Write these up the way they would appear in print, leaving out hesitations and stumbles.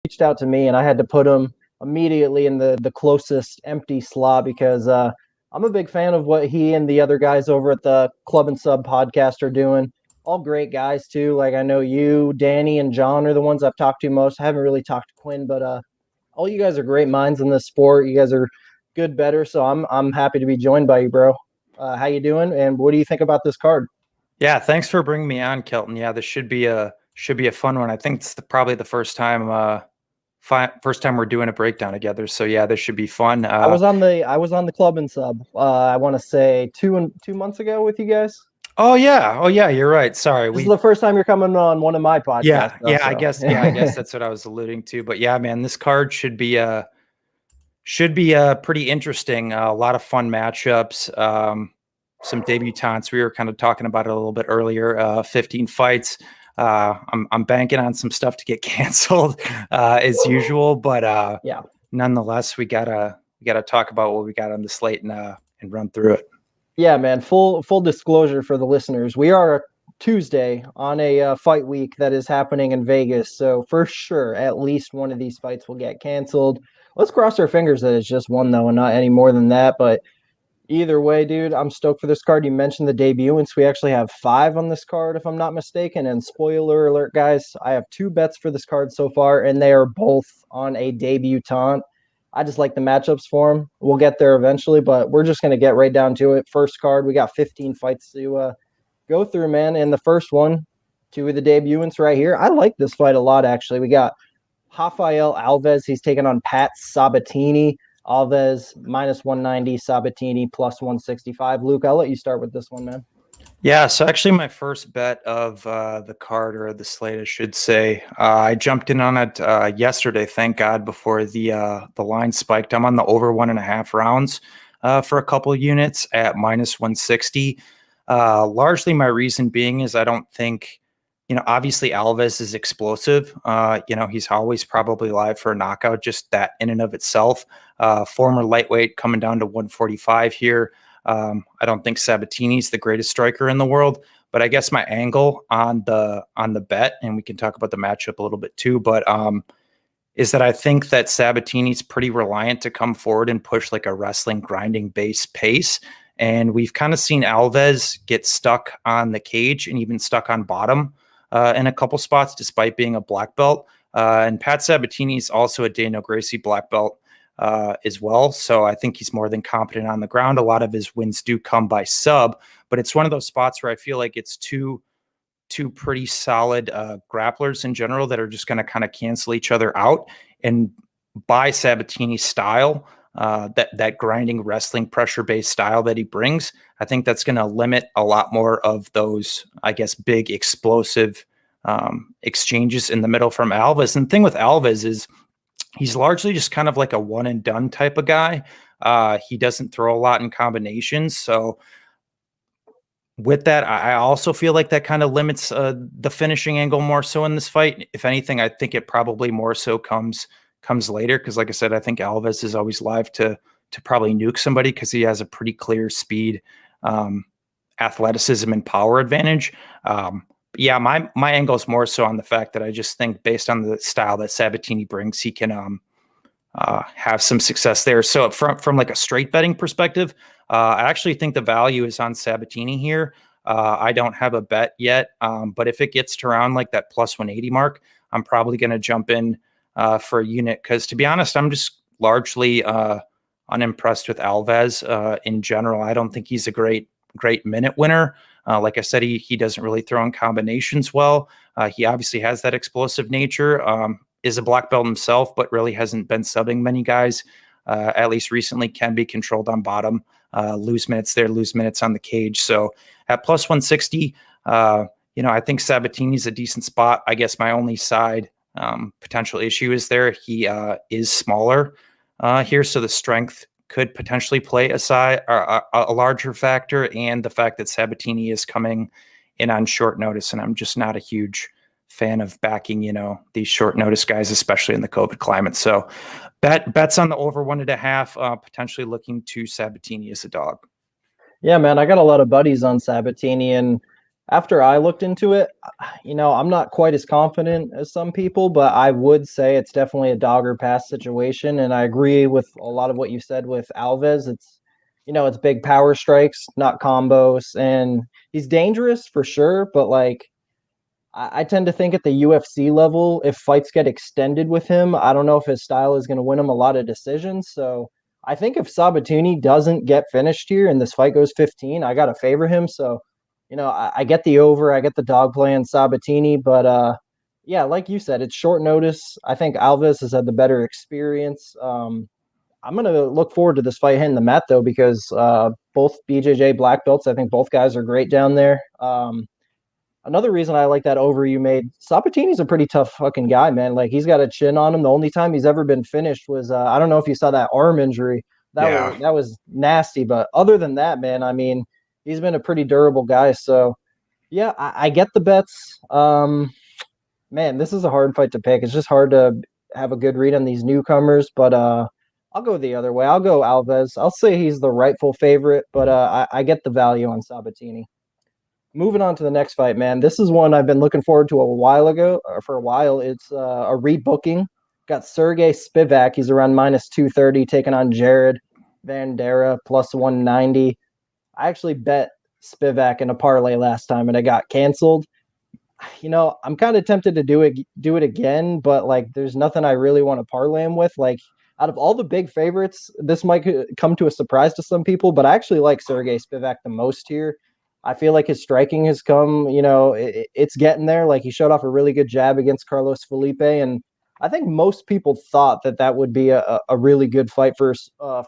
reached out to me, and I had to put him immediately in the closest empty slot because I'm a big fan of what he and the other guys over at the Club and Sub podcast are doing. All great guys too. Like I know you, Danny, and John are the ones I've talked to most. I haven't really talked to Quinn, but all you guys are great minds in this sport. You guys are good better, so I'm happy to be joined by you, bro. How you doing, and what do you think about this card? Yeah, thanks for bringing me on, Kelton. Yeah, this should be a fun one. I think it's probably the first time we're doing a breakdown together. So yeah, this should be fun. I was on the Club and Sub. I want to say 2 months ago with you guys. Oh yeah, you're right. Sorry, This is the first time you're coming on one of my podcasts, yeah, though, yeah. I so. guess yeah, I guess that's what I was alluding to. But yeah, man, this card should be pretty interesting. A lot of fun matchups. Some debutantes. We were kind of talking about it a little bit earlier. 15 fights. I'm banking on some stuff to get canceled as usual, but Yeah. nonetheless, we gotta talk about what we got on the slate and run through it. Yeah, man. Full disclosure for the listeners, we are Tuesday on a fight week that is happening in Vegas, so for sure, at least one of these fights will get canceled. Let's cross our fingers that it's just one though, and not any more than that. But either way, dude, I'm stoked for this card. You mentioned the debuts. We actually have 5 on this card, if I'm not mistaken. And spoiler alert, guys, I have 2 bets for this card so far, and they are both on a debutant. I just like the matchups for them. We'll get there eventually, but we're just going to get right down to it. First card, we got 15 fights to go through, man. And the first one, 2 of the debutants right here. I like this fight a lot, actually. We got Rafael Alves. He's taking on Pat Sabatini. Alves minus 190, Sabatini plus 165. Luke, I'll let you start with this one, man. Yeah, so actually my first bet of the card or the slate, I should say, I jumped in on it yesterday, thank God, before the line spiked. I'm on the over 1.5 rounds for a couple of units at minus 160. Largely my reason being is I don't think, obviously Alves is explosive. He's always probably live for a knockout, just that in and of itself. Former lightweight coming down to 145 here. I don't think Sabatini's the greatest striker in the world, but I guess my angle on the bet, and we can talk about the matchup a little bit too, but is that I think that Sabatini's pretty reliant to come forward and push like a wrestling grinding base pace. And we've kind of seen Alves get stuck on the cage and even stuck on bottom in a couple spots, despite being a black belt. And Pat Sabatini's also a Daniel Gracie black belt as well. So I think he's more than competent on the ground. A lot of his wins do come by sub, but it's one of those spots where I feel like it's two pretty solid grapplers in general that are just going to kind of cancel each other out. And by Sabatini's style, that grinding wrestling pressure based style that he brings, I think that's going to limit a lot more of those, I guess, big explosive exchanges in the middle from Alves. And the thing with Alves is he's largely just kind of like a one and done type of guy. He doesn't throw a lot in combinations. So with that, I also feel like that kind of limits the finishing angle more so in this fight. If anything, I think it probably more so comes later because, like I said, I think Alves is always live to probably nuke somebody because he has a pretty clear speed, athleticism, and power advantage. Yeah, my angle is more so on the fact that I just think based on the style that Sabatini brings, he can have some success there. So from like a straight betting perspective, I actually think the value is on Sabatini here. I don't have a bet yet, but if it gets to around like that plus 180 mark, I'm probably going to jump in for a unit because, to be honest, I'm just largely unimpressed with Alves in general. I don't think he's a great minute winner. Like I said, he doesn't really throw in combinations well. He obviously has that explosive nature, is a black belt himself, but really hasn't been subbing many guys, at least recently, can be controlled on bottom, lose minutes there, lose minutes on the cage. So at plus 160, I think Sabatini's a decent spot. I guess my only side potential issue is there. He is smaller here, so the strength could potentially play a larger factor, and the fact that Sabatini is coming in on short notice, and I'm just not a huge fan of backing, these short notice guys, especially in the COVID climate. So bets on the over 1.5, potentially looking to Sabatini as a dog. Yeah, man, I got a lot of buddies on Sabatini, and After I looked into it, I'm not quite as confident as some people, but I would say it's definitely a dog or pass situation. And I agree with a lot of what you said with Alves. It's big power strikes, not combos, and he's dangerous for sure. But like, I tend to think at the UFC level, if fights get extended with him, I don't know if his style is going to win him a lot of decisions. So I think if Sabatini doesn't get finished here and this fight goes 15, I got to favor him. So, I get the over, I get the dog play on Sabatini, but yeah, like you said, it's short notice. I think Alves has had the better experience. I'm gonna look forward to this fight hitting the mat though, because both BJJ black belts, I think both guys are great down there. Another reason I like that over you made, Sabatini's a pretty tough fucking guy, man. Like he's got a chin on him. The only time he's ever been finished was I don't know if you saw that arm injury. Yeah. That was nasty. But other than that, man, I mean, he's been a pretty durable guy. So yeah, I get the bets. Man, this is a hard fight to pick. It's just hard to have a good read on these newcomers, but I'll go the other way. I'll go Alves. I'll say he's the rightful favorite, but I get the value on Sabatini. Moving on to the next fight, man. This is one I've been looking forward to a while ago, or for a while. It's a rebooking. Got Sergey Spivak. He's around minus 230, taking on Jared Vanderaa, plus 190. I actually bet Spivak in a parlay last time, and it got canceled. I'm kind of tempted to do it again, but like, there's nothing I really want to parlay him with. Like, out of all the big favorites, this might come to a surprise to some people, but I actually like Sergey Spivak the most here. I feel like his striking has come, it's getting there. Like he showed off a really good jab against Carlos Felipe, and I think most people thought that would be a really good fight for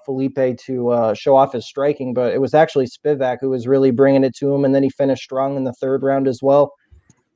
Felipe to show off his striking, but it was actually Spivak who was really bringing it to him, and then he finished strong in the third round as well.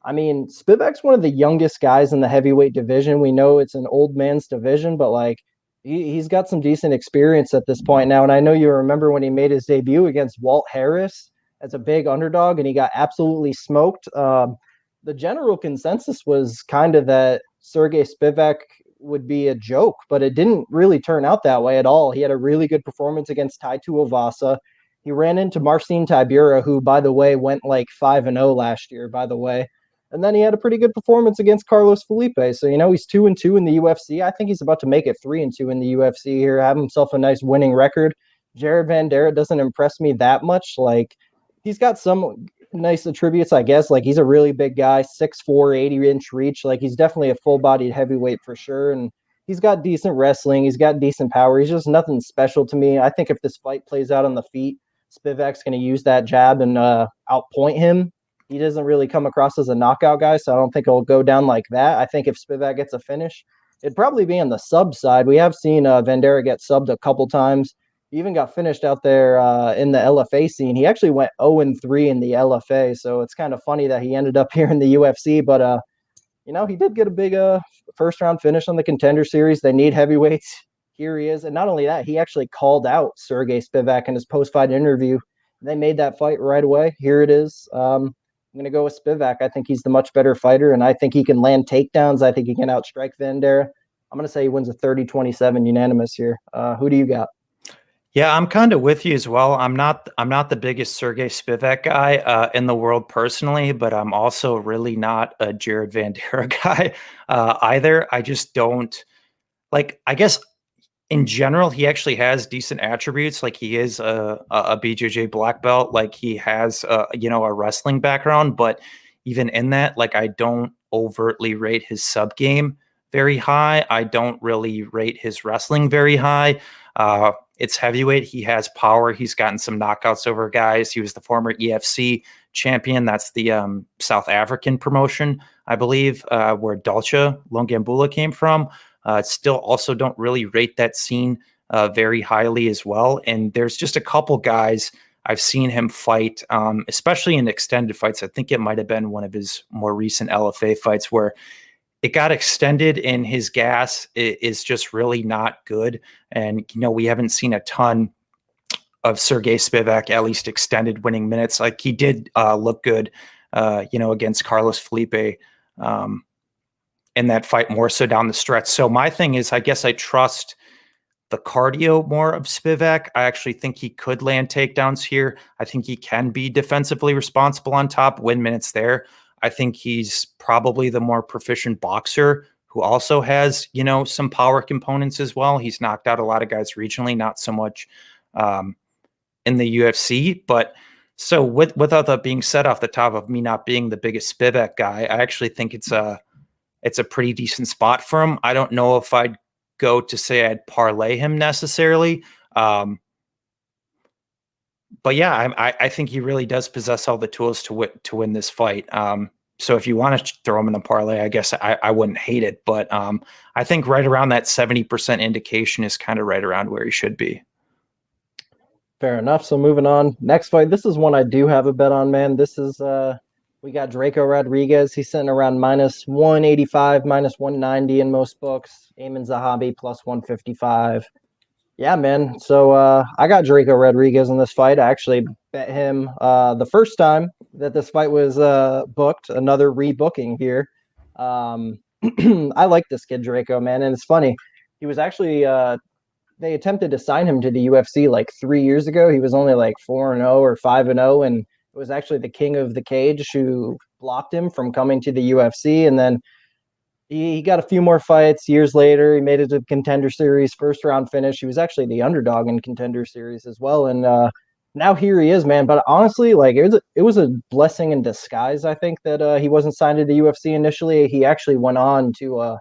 I mean, Spivak's one of the youngest guys in the heavyweight division. We know it's an old man's division, but like he's got some decent experience at this point now. And I know you remember when he made his debut against Walt Harris as a big underdog and he got absolutely smoked. The general consensus was kind of that Sergey Spivak would be a joke, but it didn't really turn out that way at all. He had a really good performance against Tai Tuivasa. He ran into Marcin Tybura, who, by the way, went like 5-0 last year, by the way. And then he had a pretty good performance against Carlos Felipe. So, he's 2-2 in the UFC. I think he's about to make it 3-2 in the UFC here, have himself a nice winning record. Jared Vanderaa doesn't impress me that much. Like, he's got some nice attributes, I guess. Like, he's a really big guy, 6'4", 80-inch reach. Like, he's definitely a full-bodied heavyweight for sure. And he's got decent wrestling. He's got decent power. He's just nothing special to me. I think if this fight plays out on the feet, Spivak's going to use that jab and outpoint him. He doesn't really come across as a knockout guy, so I don't think it'll go down like that. I think if Spivak gets a finish, it'd probably be on the sub side. We have seen Vanderaa get subbed a couple times. He even got finished out there in the LFA scene. He actually went 0-3 in the LFA, so it's kind of funny that he ended up here in the UFC. But, he did get a big first-round finish on the Contender Series. They need heavyweights. Here he is. And not only that, he actually called out Sergey Spivak in his post-fight interview. They made that fight right away. Here it is. I'm going to go with Spivak. I think he's the much better fighter, and I think he can land takedowns. I think he can outstrike Vanderaa. I'm going to say he wins a 30-27 unanimous here. Who do you got? Yeah, I'm kind of with you as well. I'm not the biggest Sergey Spivak guy in the world personally, but I'm also really not a Jared Vanderaa guy either. I just don't like. I guess in general, he actually has decent attributes. Like he is a BJJ black belt. Like he has a wrestling background. But even in that, like I don't overtly rate his sub game very high. I don't really rate his wrestling very high. It's heavyweight. He has power. He's gotten some knockouts over guys. He was the former EFC champion. That's the South African promotion, I believe, where Dolce Longambula came from. Still also don't really rate that scene very highly as well. And there's just a couple guys I've seen him fight, especially in extended fights. I think it might have been one of his more recent LFA fights where it got extended and his gas is just really not good. And, we haven't seen a ton of Sergey Spivak, at least extended winning minutes. Like he did look good, against Carlos Felipe in that fight more so down the stretch. So my thing is, I guess I trust the cardio more of Spivak. I actually think he could land takedowns here. I think he can be defensively responsible on top, win minutes there. I think he's probably the more proficient boxer who also has, some power components as well. He's knocked out a lot of guys regionally, not so much in the UFC. But so without that being said off the top of me not being the biggest Spivak guy, I actually think it's a pretty decent spot for him. I don't know if I'd go to say I'd parlay him necessarily. But yeah, I think he really does possess all the tools to win this fight. So if you want to throw him in a parlay, I guess I wouldn't hate it. But I think right around that 70% indication is kind of right around where he should be. Fair enough. So moving on. Next fight. This is one I do have a bet on, man. This is we got Draco Rodriguez. He's sitting around minus 185, minus 190 in most books. Eamon Zahabi plus 155. Yeah, man. So I got Draco Rodriguez in this fight. I actually bet him the first time that this fight was booked. Another rebooking here. I like this kid Draco, man, and it's funny. He was actually they attempted to sign him to the UFC like 3 years ago. He was only like 4-0 or 5-0, and it was actually the King of the Cage who blocked him from coming to the UFC. And then he got a few more fights years later. He made it to Contender Series, first round finish. He was actually the underdog in Contender Series as well. And now here he is, man. But honestly, like it was a blessing in disguise, I think, that he wasn't signed to the UFC initially. He actually went on to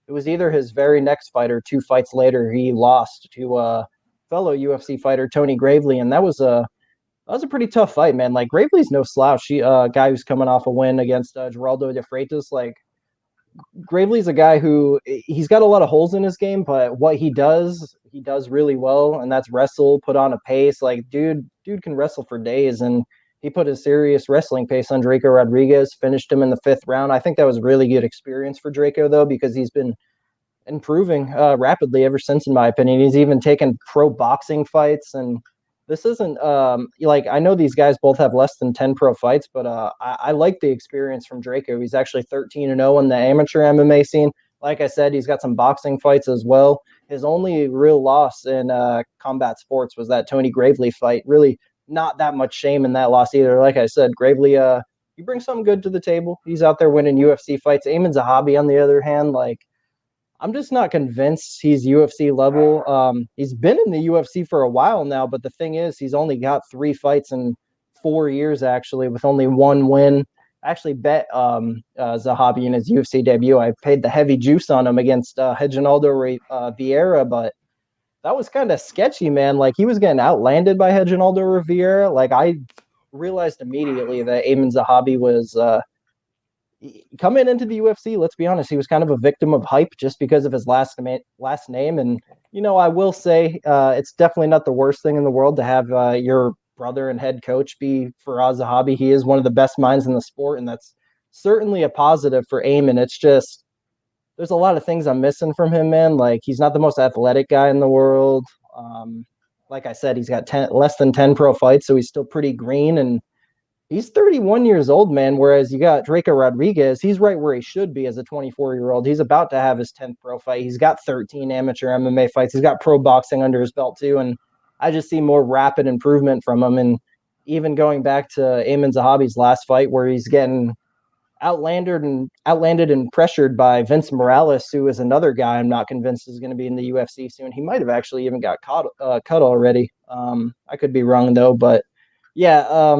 it was either his very next fight or 2 fights later, he lost to fellow UFC fighter Tony Gravely, and that was a pretty tough fight, man. Like Gravely's no slouch. He guy who's coming off a win against Geraldo de Freitas. Like Gravely's a guy who he's got a lot of holes in his game, but what he does really well, and that's wrestle, put on a pace. Like dude can wrestle for days, and he put a serious wrestling pace on Draco Rodriguez, finished him in the 5th round. I think that was a really good experience for Draco, though, because he's been improving rapidly ever since, in my opinion. He's even taken pro boxing fights, and this isn't like, I know these guys both have less than 10 pro fights, but I like the experience from Draco. He's actually 13-0 in the amateur MMA scene. Like I said, he's got some boxing fights as well. His only real loss in combat sports was that Tony Gravely fight. Really not that much shame in that loss either. Like I said, Gravely, he brings something good to the table. He's out there winning UFC fights. Eamon Zahabi, on the other hand, like, I'm just not convinced he's UFC level. He's been in the UFC for a while now, but the thing is, he's only got 3 fights in 4 years, actually, with only 1 win. I actually bet Zahabi in his UFC debut. I paid the heavy juice on him against Reginaldo Vieira, but that was kind of sketchy, man. Like, he was getting outlanded by Reginaldo Vieira. Like, I realized immediately that Eamon Zahabi was coming into the UFC. Let's be honest, he was kind of a victim of hype just because of his last name. And, I will say it's definitely not the worst thing in the world to have your brother and head coach be Faraz Zahabi. He is one of the best minds in the sport, and that's certainly a positive for Eamon. It's just, there's a lot of things I'm missing from him, man. Like, he's not the most athletic guy in the world. Like I said, he's got less than 10 pro fights, so he's still pretty green, and he's 31 years old, man, whereas you got Draco Rodriguez. He's right where he should be as a 24-year-old. He's about to have his 10th pro fight. He's got 13 amateur MMA fights. He's got pro boxing under his belt, too, and I just see more rapid improvement from him. And even going back to Eamon Zahabi's last fight, where he's getting outlanded and pressured by Vince Morales, who is another guy I'm not convinced is going to be in the UFC soon. He might have actually even got cut already. I could be wrong, though, but yeah,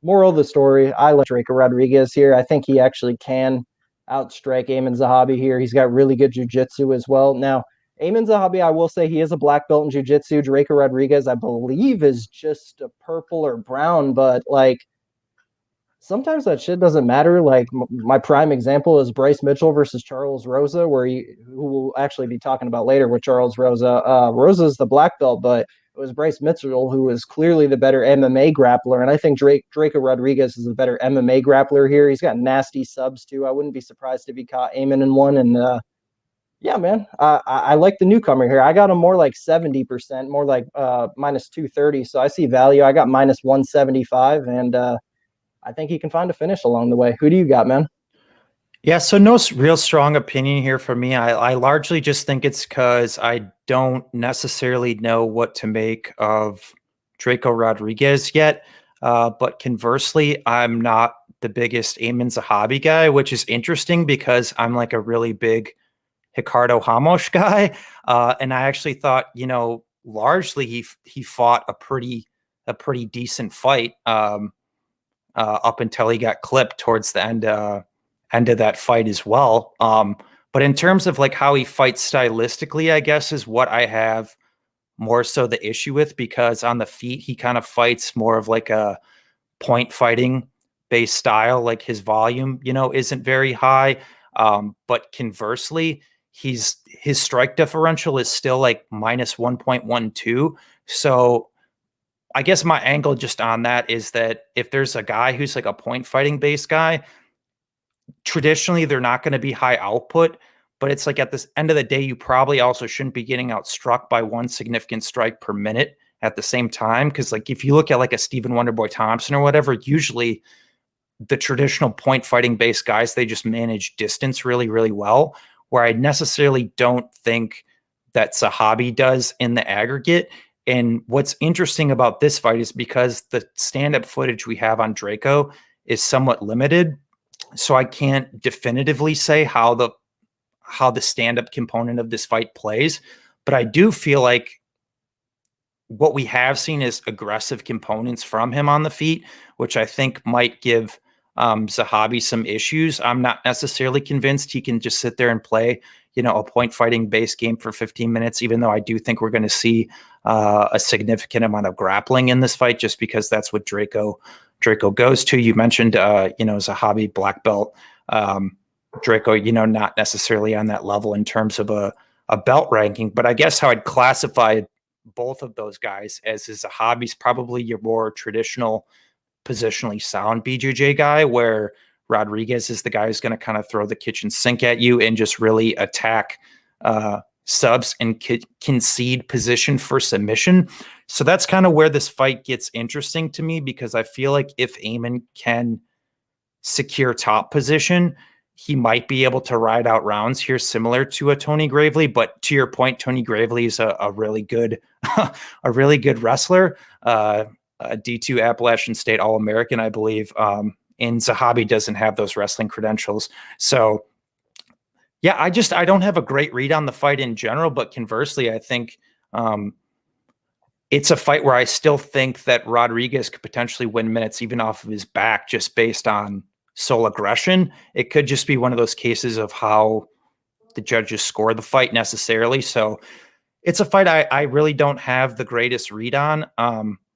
moral of the story, I like Draco Rodriguez here. I think he actually can outstrike Eamon Zahabi here. He's got really good jiu-jitsu as well. Now, Eamon Zahabi, I will say he is a black belt in jiu-jitsu. Draco Rodriguez, I believe, is just a purple or brown, but like, sometimes that shit doesn't matter. Like, my prime example is Bryce Mitchell versus Charles Rosa, who we'll actually be talking about later with Charles Rosa. Rosa's the black belt, but it was Bryce Mitchell who was clearly the better MMA grappler, and I think Draco Rodriguez is the better MMA grappler here. He's got nasty subs, too. I wouldn't be surprised if he caught Eamon in one, and yeah, man, I like the newcomer here. I got him more like 70%, more like minus 230, so I see value. I got minus 175, and I think he can find a finish along the way. Who do you got, man? Yeah, so no real strong opinion here for me. I largely just think it's because I don't necessarily know what to make of Draco Rodriguez yet. But conversely, I'm not the biggest Eamon Zahabi guy, which is interesting because I'm like a really big Ricardo Ramos guy. And I actually thought, largely he fought a pretty decent fight up until he got clipped towards the end of that fight as well. But in terms of like how he fights stylistically, I guess is what I have more so the issue with, because on the feet he kind of fights more of like a point fighting based style. Like his volume, isn't very high. But conversely, his strike differential is still like minus 1.12. So I guess my angle just on that is that if there's a guy who's like a point fighting based guy, traditionally they're not going to be high output, but it's like at this end of the day, you probably also shouldn't be getting outstruck by one significant strike per minute at the same time. Cause like if you look at like a Stephen Wonderboy Thompson or whatever, usually the traditional point fighting based guys, they just manage distance really, really well, where I necessarily don't think that Zahabi does in the aggregate. And what's interesting about this fight is because the stand-up footage we have on Draco is somewhat limited, so I can't definitively say how the stand-up component of this fight plays, but I do feel like what we have seen is aggressive components from him on the feet, which I think might give Zahabi some issues. I'm not necessarily convinced he can just sit there and play, a point fighting base game for 15 minutes, even though I do think we're going to see a significant amount of grappling in this fight, just because that's what Draco goes to. You mentioned, Zahabi black belt. Draco, not necessarily on that level in terms of a belt ranking, but I guess how I'd classify both of those guys as is Zahabi's probably your more traditional positionally sound BJJ guy, where Rodriguez is the guy who's going to kind of throw the kitchen sink at you and just really attack subs and concede position for submission. So that's kind of where this fight gets interesting to me, because I feel like if Eamon can secure top position, he might be able to ride out rounds here, similar to a Tony Gravely. But to your point, Tony Gravely is a really good, a really good wrestler, a D2 Appalachian State All-American, I believe. And Zahabi doesn't have those wrestling credentials. So yeah, I don't have a great read on the fight in general, but conversely, I think it's a fight where I still think that Rodriguez could potentially win minutes even off of his back, just based on sole aggression. It could just be one of those cases of how the judges score the fight necessarily. So it's a fight I really don't have the greatest read on.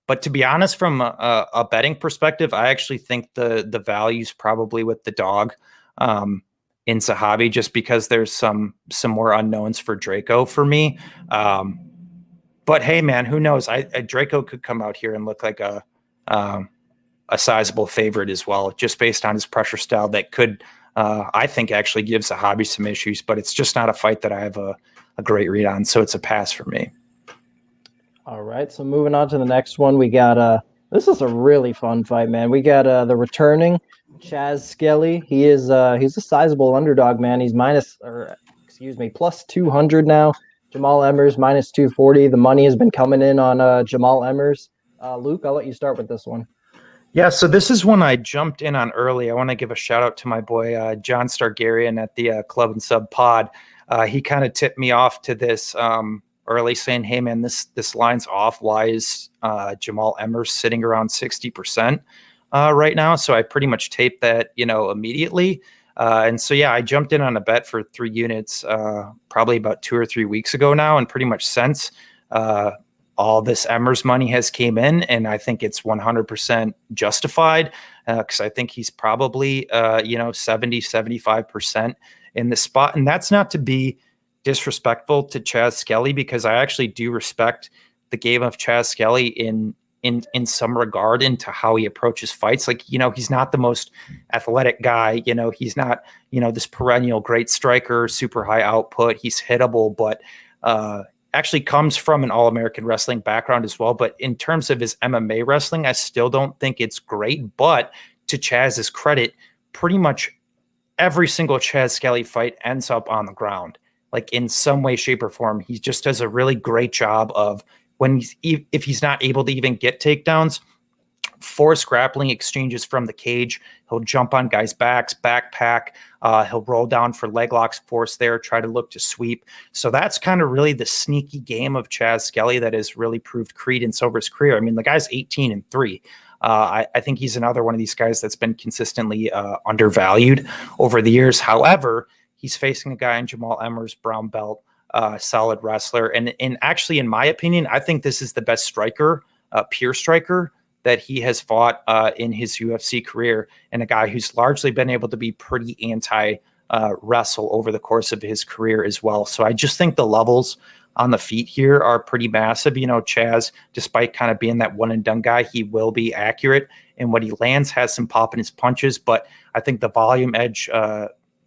But to be honest, from a betting perspective, I actually think the value's probably with the dog in Zahabi, just because there's some more unknowns for Draco for me. But hey, man, who knows? Draco could come out here and look like a sizable favorite as well, just based on his pressure style. That could, I think, actually give Zahabi some issues. But it's just not a fight that I have a great read on, so it's a pass for me. All right, so moving on to the next one, we got this is a really fun fight, man. We got the returning Chaz Skelly. He's a sizable underdog, man. He's plus 200 now. Jamal Emmers minus 240. The money has been coming in on Jamal Emmers. Luke, I'll let you start with this one. Yeah, so this is one I jumped in on early. I want to give a shout out to my boy John Stargarian at the Club and Sub Pod. He kind of tipped me off to this early, saying, "Hey, man, this line's off. Why is Jamal Emmers sitting around 60% right now?" So I pretty much taped that, immediately. And so, yeah, I jumped in on a bet for 3 units probably about 2 or 3 weeks ago now, and pretty much since all this Emmers money has came in, and I think it's 100% justified, because I think he's probably 70-75% in the spot. And that's not to be disrespectful to Chaz Skelly, because I actually do respect the game of Chaz Skelly in some regard into how he approaches fights. Like, he's not the most athletic guy, he's not, this perennial great striker, super high output. He's hittable, but actually comes from an All-American wrestling background as well. But in terms of his MMA wrestling, I still don't think it's great. But to Chaz's credit, pretty much every single Chaz Skelly fight ends up on the ground, like in some way, shape, or form. He just does a really great job of if he's not able to even get takedowns, force grappling exchanges from the cage. He'll jump on guys' backs, backpack. He'll roll down for leg locks, force there, try to look to sweep. So that's kind of really the sneaky game of Chaz Skelly that has really proved credence over his career. I mean, the guy's 18-3. I think he's another one of these guys that's been consistently undervalued over the years. However, he's facing a guy in Jamal Emmers, brown belt, solid wrestler. And actually, in my opinion, I think this is the best striker, pure striker, that he has fought in his UFC career, and a guy who's largely been able to be pretty anti-wrestle over the course of his career as well. So I just think the levels on the feet here are pretty massive. You know, Chaz, despite kind of being that one-and-done guy, he will be accurate, and what he lands has some pop in his punches, but I think the volume edge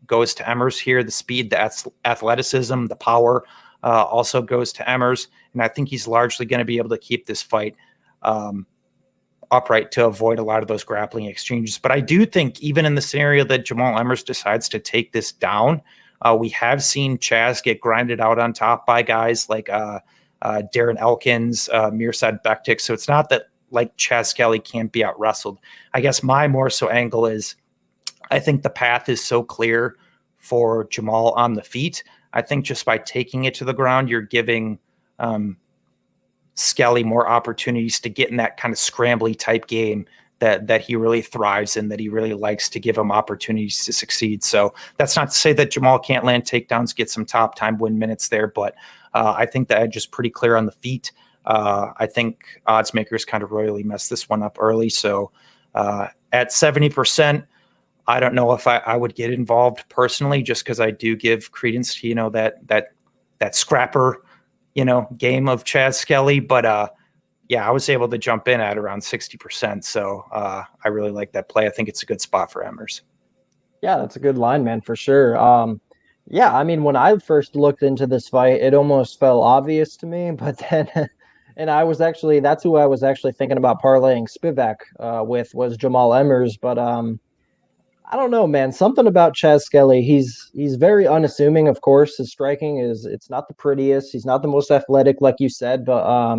goes to Emmers here. The speed, the athleticism, the power also goes to Emmers, and I think he's largely going to be able to keep this fight upright to avoid a lot of those grappling exchanges. But I do think even in the scenario that Jamal Emmers decides to take this down, we have seen Chaz get grinded out on top by guys like Darren Elkins, Mirsad Bektik. So it's not that like Chaz Skelly can't be out wrestled. I guess my more so angle is I think the path is so clear for Jamal on the feet. I think just by taking it to the ground, you're giving Skelly more opportunities to get in that kind of scrambly type game that he really thrives in, that he really likes, to give him opportunities to succeed. So that's not to say that Jamal can't land takedowns, get some top time win minutes there, but I think the edge is pretty clear on the feet. I think odds makers kind of royally messed this one up early. So at 70%, I don't know if I would get involved personally, just because I do give credence to, you know, that scrapper, you know, game of Chaz Skelly. But yeah, I was able to jump in at around 60%. So I really like that play. I think it's a good spot for Emmers. Yeah, that's a good line, man, for sure. Yeah, I mean, when I first looked into this fight, it almost felt obvious to me, but then, and that's who I was actually thinking about parlaying Spivak with, was Jamal Emmers. But I don't know, man. Something about Chaz Skelly. He's very unassuming. Of course, his striking it's not the prettiest. He's not the most athletic, like you said, but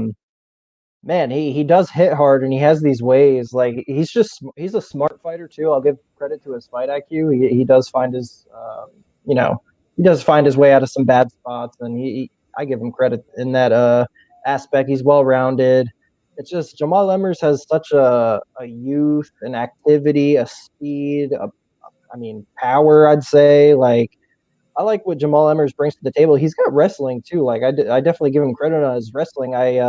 man, he does hit hard, and he has these ways. Like he's a smart fighter too. I'll give credit to his fight IQ. He does find his he does find his way out of some bad spots, and I give him credit in that aspect. He's well rounded. It's just Jamal Emmers has such a youth, an activity, a speed, power, I'd say. Like, I like what Jamal Emmers brings to the table. He's got wrestling too. Like, I definitely give him credit on his wrestling. I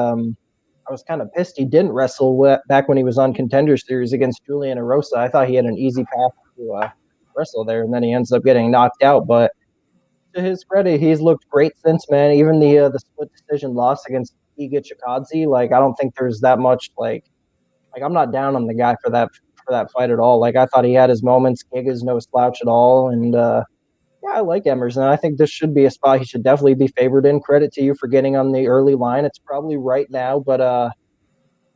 was kind of pissed he didn't wrestle back when he was on Contender Series against Julian Arosa. I thought he had an easy path to wrestle there, and then he ends up getting knocked out. But to his credit, he's looked great since, man. Even the split decision loss against Iga Chikadze, like, I don't think there's that much like I'm not down on the guy for that fight at all. Like, I thought he had his moments. Giga's no slouch at all, and yeah, I like Emmers, and I think this should be a spot he should definitely be favored in. Credit to you for getting on the early line. It's probably right now, but I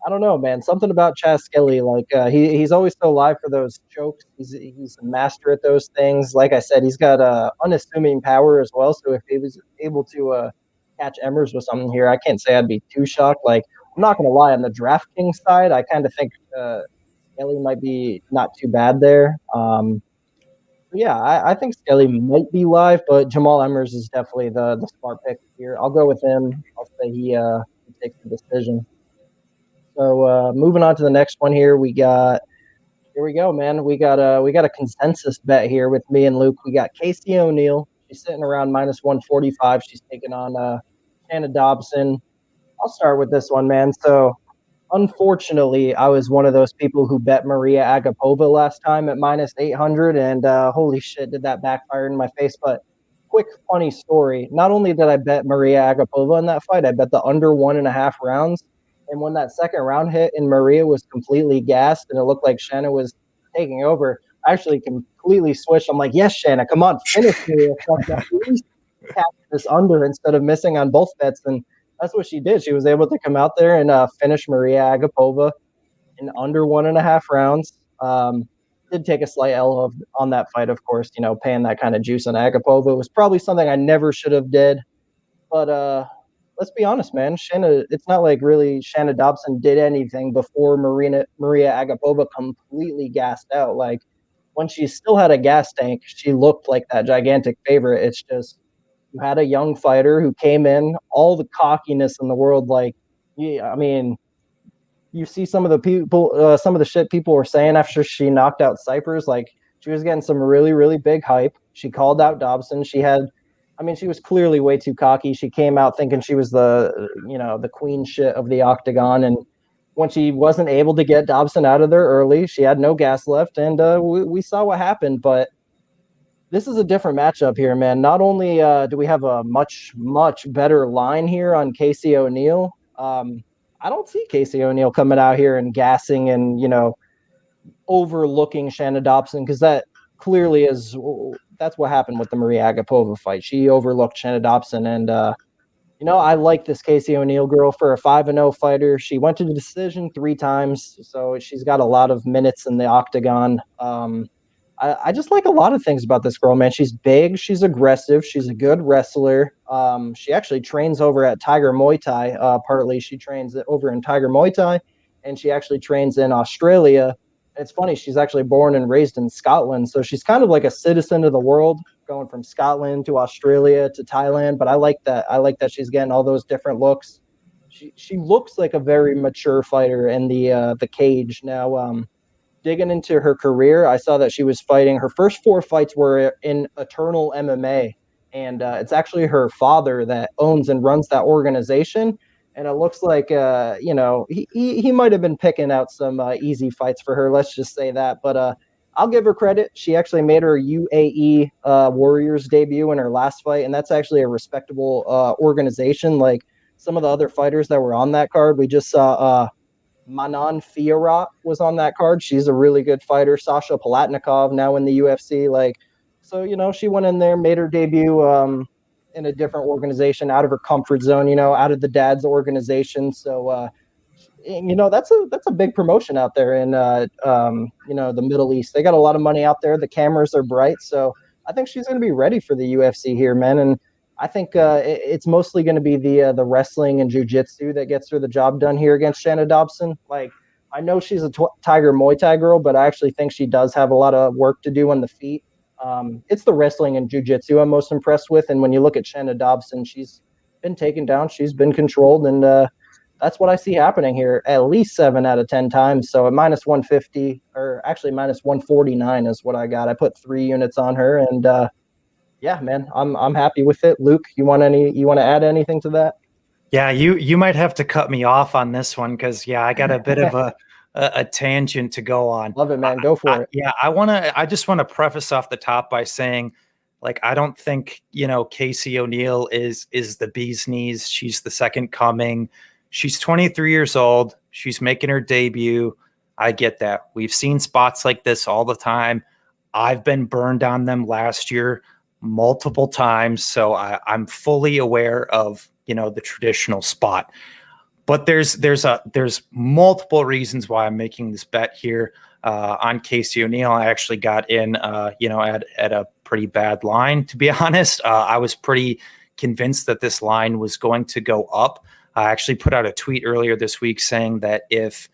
don't know, man. Something about Chaz Skelly, like he's always so live for those chokes. He's a master at those things. Like I said, he's got unassuming power as well. So if he was able to catch Emmers with something here, I can't say I'd be too shocked. Like, I'm not gonna lie, on the DraftKings side, I kind of think Skelly might be not too bad there. Yeah, I think Skelly might be live, but Jamal Emmers is definitely the smart pick here. I'll go with him. I'll say he takes the decision. So moving on to the next one here, here we go, man. We got a consensus bet here with me and Luke. We got Casey O'Neill. She's sitting around minus 145. She's taking on Shanna Dobson. I'll start with this one, man. So unfortunately, I was one of those people who bet Maria Agapova last time at minus 800, and holy shit, did that backfire in my face. But quick, funny story. Not only did I bet Maria Agapova in that fight, I bet the under 1.5 rounds. And when that second round hit and Maria was completely gassed and it looked like Shanna was taking over, I actually completely switched. I'm like, yes, Shanna, come on, finish Maria. At least catch this under instead of missing on both bets. And that's what she did. She was able to come out there and finish Maria Agapova in under 1.5 rounds. did take a slight on that fight, of course, paying that kind of juice on Agapova was probably something I never should have did. But let's be honest, man. It's not like really Shanna Dobson did anything before Maria Agapova completely gassed out. Like when she still had a gas tank, she looked like that gigantic favorite. It's just you had a young fighter who came in, all the cockiness in the world. Like, yeah, I mean, you see some of the shit people were saying after she knocked out Cyprus. Like she was getting some really, really big hype. She called out Dobson. She was clearly way too cocky. She came out thinking she was the queen shit of the octagon. And when she wasn't able to get Dobson out of there early, she had no gas left. And we saw what happened. But this is a different matchup here, man. Not only do we have a much, much better line here on Casey O'Neill, I don't see Casey O'Neill coming out here and gassing and, overlooking Shanna Dobson, because that clearly that's what happened with the Maria Agapova fight. She overlooked Shanna Dobson. And, I like this Casey O'Neill girl for a 5-0 fighter. She went to the decision 3 times, so she's got a lot of minutes in the octagon. I just like a lot of things about this girl, man. She's big, she's aggressive, she's a good wrestler. She actually trains over at Tiger Muay Thai. Partly she trains over in Tiger Muay Thai, and she actually trains in Australia. It's funny, she's actually born and raised in Scotland, so she's kind of like a citizen of the world, going from Scotland to Australia to Thailand. But I like that. I like that she's getting all those different looks. She looks like a very mature fighter in the cage now. Digging into her career, I saw that she was fighting. Her first 4 fights were in Eternal MMA, and it's actually her father that owns and runs that organization. And it looks like he might have been picking out some easy fights for her. Let's just say that. But I'll give her credit. She actually made her UAE Warriors debut in her last fight, and that's actually a respectable organization. Like some of the other fighters that were on that card, we just saw. Manon Fiorot was on that card. She's a really good fighter. Sasha Palatnikov now in the UFC. So she went in there, made her debut in a different organization, out of her comfort zone, out of the dad's organization. So that's a big promotion out there in the Middle East. They got a lot of money out there. The cameras are bright, so I think she's going to be ready for the UFC here, man. And I think it's mostly going to be the wrestling and jiu-jitsu that gets her the job done here against Shanna Dobson. Like, I know she's a Tiger Muay Thai girl, but I actually think she does have a lot of work to do on the feet. It's the wrestling and jiu-jitsu I'm most impressed with. And when you look at Shanna Dobson, she's been taken down, she's been controlled, and that's what I see happening here at least 7 out of 10 times. So at minus 150, or actually minus 149 is what I got. I put 3 units on her, and yeah, man, I'm happy with it. Luke, you want to add anything to that? Yeah, you might have to cut me off on this one, because I got a bit of a tangent to go on. Love it, man. Go for it. Yeah, I just want to preface off the top by saying, like, I don't think Casey O'Neill is the bee's knees. She's the second coming. She's 23 years old. She's making her debut. I get that. We've seen spots like this all the time. I've been burned on them last year multiple times, so I'm fully aware of the traditional spot. But there's multiple reasons why I'm making this bet here on Casey O'Neill. I actually got in at a pretty bad line, to be honest. I was pretty convinced that this line was going to go up. I actually put out a tweet earlier this week saying that if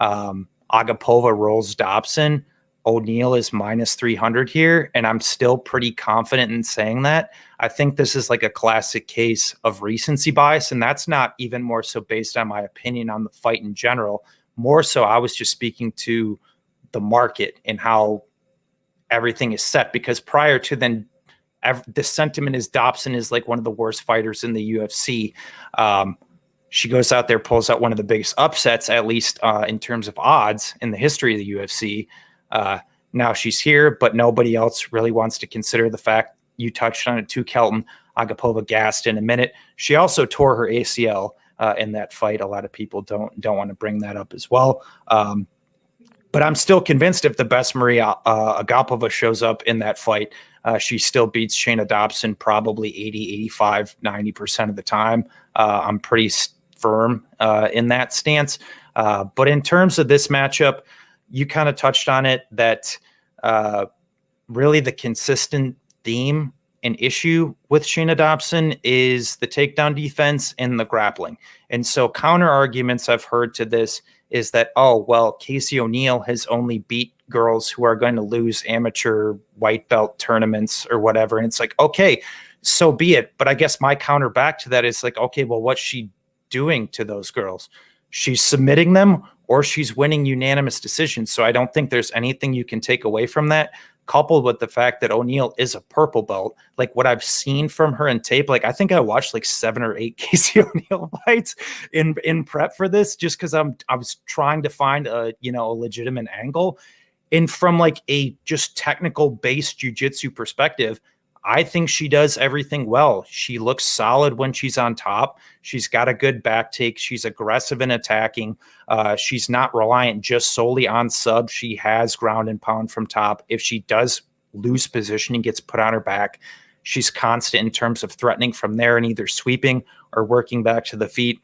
Agapova rolls Dobson, O'Neill is minus 300 here, and I'm still pretty confident in saying that. I think this is like a classic case of recency bias, and that's not even more so based on my opinion on the fight in general. More so, I was just speaking to the market and how everything is set, because prior to then, the sentiment is Dobson is like one of the worst fighters in the UFC. She goes out there, pulls out one of the biggest upsets, at least in terms of odds in the history of the UFC. Now she's here, but nobody else really wants to consider the fact, you touched on it too, Kelton, Agapova gassed in a minute. She also tore her ACL in that fight. A lot of people don't want to bring that up as well. But I'm still convinced if the best Maria Agapova shows up in that fight, she still beats Shayna Dobson probably 80, 85, 90% of the time. I'm pretty firm in that stance. But in terms of this matchup, you kind of touched on it, that really the consistent theme and issue with Shayna Dobson is the takedown defense and the grappling. And so counter arguments I've heard to this is that, oh, well, Casey O'Neill has only beat girls who are going to lose amateur white belt tournaments or whatever. And it's like, okay, so be it. But I guess my counter back to that is like, okay, well, what's she doing to those girls? She's submitting them or she's winning unanimous decisions. So I don't think there's anything you can take away from that, coupled with the fact that O'Neill is a purple belt. Like what I've seen from her in tape, like I think I watched like 7 or 8 Casey O'Neill fights in prep for this, just because I was trying to find a legitimate angle. And from like a just technical based jiu-jitsu perspective, I think she does everything well. She looks solid when she's on top. She's got a good back take. She's aggressive in attacking. She's not reliant just solely on sub. She has ground and pound from top. If she does lose position and gets put on her back, she's constant in terms of threatening from there and either sweeping or working back to the feet.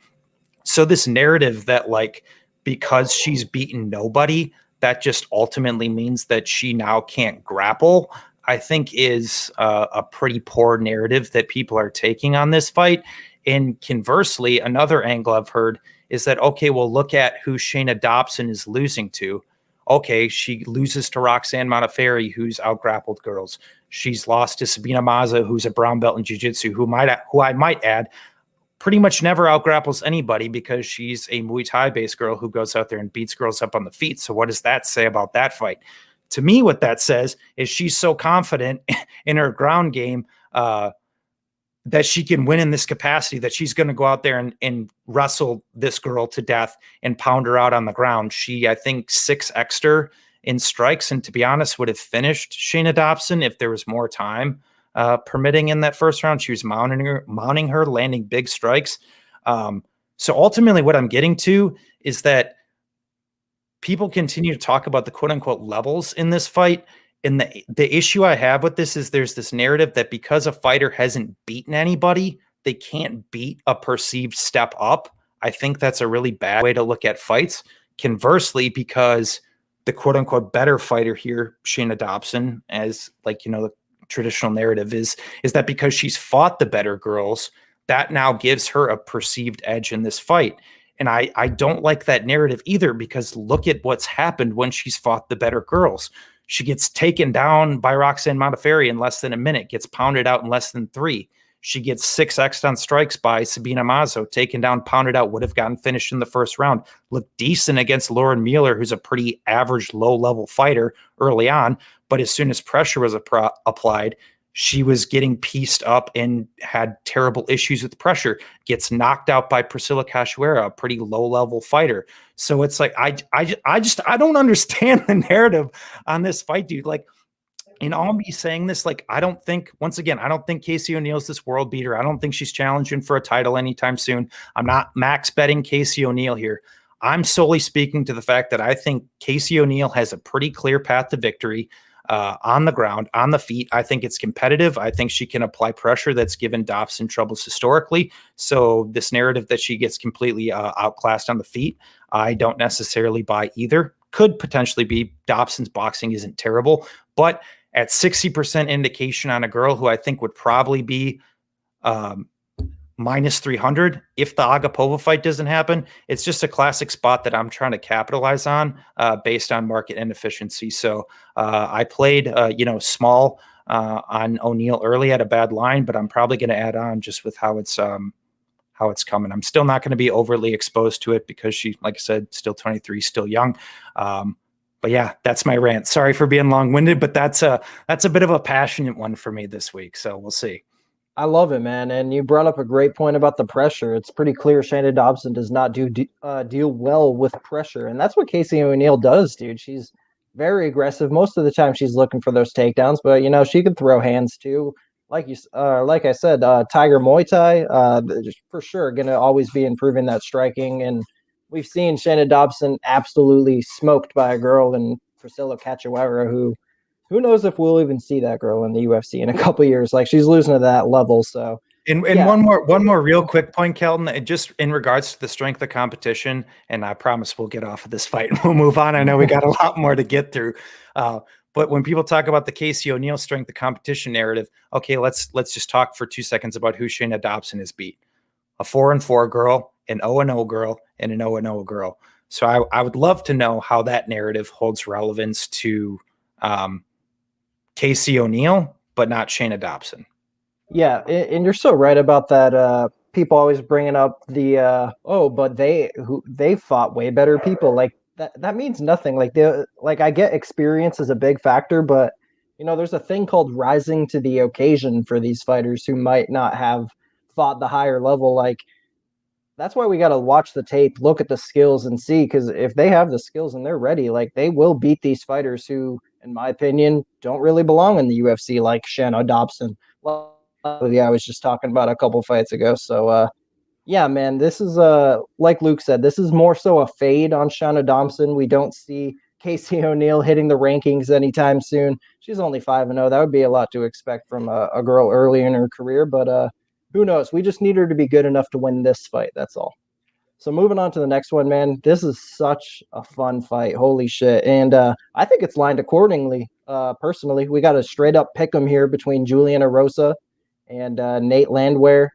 So this narrative that like, because she's beaten nobody, that just ultimately means that she now can't grapple, I think is a pretty poor narrative that people are taking on this fight. And conversely, another angle I've heard is that, okay, well, look at who Shayna Dobson is losing to. Okay, she loses to Roxanne Modafferi, who's outgrappled girls. She's lost to Sabina Maza, who's a brown belt in jiu-jitsu, who I might add pretty much never outgrapples anybody because she's a Muay Thai-based girl who goes out there and beats girls up on the feet. So what does that say about that fight? To me, what that says is she's so confident in her ground game that she can win in this capacity, that she's going to go out there and wrestle this girl to death and pound her out on the ground. She, I think, 6x'd her in strikes, and to be honest, would have finished Shayna Dobson if there was more time permitting in that first round. She was mounting her, landing big strikes. So ultimately, what I'm getting to is that people continue to talk about the quote unquote levels in this fight. And the issue I have with this is there's this narrative that because a fighter hasn't beaten anybody, they can't beat a perceived step up. I think that's a really bad way to look at fights. Conversely, because the quote unquote better fighter here, Shayna Dobson, as like, the traditional narrative is that because she's fought the better girls, that now gives her a perceived edge in this fight. And I don't like that narrative either, because look at what's happened when she's fought the better girls. She gets taken down by Roxanne Modafferi in less than a minute, gets pounded out in less than 3. She gets 6x'd on strikes by Sabina Mazo, taken down, pounded out, would have gotten finished in the first round. Looked decent against Lauren Mueller, who's a pretty average, low-level fighter early on. But as soon as pressure was applied, she was getting pieced up and had terrible issues with pressure, gets knocked out by Priscilla Cachoeira, a pretty low-level fighter. So it's like, I don't understand the narrative on this fight, dude. Like, in all me saying this, like, I don't think Casey O'Neill's this world beater. I don't think she's challenging for a title anytime soon. I'm not max betting Casey O'Neill here. I'm solely speaking to the fact that I think Casey O'Neill has a pretty clear path to victory. On the ground, on the feet. I think it's competitive. I think she can apply pressure that's given Dobson troubles historically. So this narrative that she gets completely outclassed on the feet, I don't necessarily buy either. Could potentially be. Dobson's boxing isn't terrible, but at 60% indication on a girl who I think would probably be minus 300 if the Agapova fight doesn't happen, it's just a classic spot that I'm trying to capitalize on based on market inefficiency. So I played small on O'Neill early at a bad line, but I'm probably going to add on just with how it's coming. I'm still not going to be overly exposed to it because she, like I said, still 23, still young. But yeah, that's my rant. Sorry for being long-winded, but that's a bit of a passionate one for me this week. So we'll see. I love it, man. And you brought up a great point about the pressure. It's pretty clear Shayna Dobson does not deal well with pressure. And that's what Casey O'Neill does, dude. She's very aggressive. Most of the time she's looking for those takedowns, but, she can throw hands too. Like I said, Tiger Muay Thai, for sure, going to always be improving that striking. And we've seen Shayna Dobson absolutely smoked by a girl in Priscilla Cachoeira, who knows if we'll even see that girl in the UFC in a couple of years. Like, she's losing to that level. So, and yeah. one more real quick point, Kelton, just in regards to the strength of competition, and I promise we'll get off of this fight and we'll move on. I know we got a lot more to get through. But when people talk about the Casey O'Neill strength of competition narrative, okay, let's just talk for 2 seconds about who Shayna Dobson has beat. A 4-4 girl, an 0-0 girl, and an 0-0 girl. So I would love to know how that narrative holds relevance to Casey O'Neill, but not Shayna Dobson. Yeah, and you're so right about that. People always bringing up the but they fought way better people. Like that means nothing. Like I get experience is a big factor, but there's a thing called rising to the occasion for these fighters who might not have fought the higher level. Like that's why we got to watch the tape, look at the skills, and see, because if they have the skills and they're ready, like they will beat these fighters who, in my opinion, don't really belong in the UFC, like Shayna Dobson. I was just talking about a couple fights ago. So yeah, man, this is like Luke said, this is more so a fade on Shayna Dobson. We don't see Casey O'Neill hitting the rankings anytime soon. She's only 5-0. That would be a lot to expect from a girl early in her career, but who knows? We just need her to be good enough to win this fight. That's all. So moving on to the next one, man. This is such a fun fight. Holy shit. And I think it's lined accordingly. Personally, we got a straight up pick 'em here between Julian Arosa and Nate Landwear.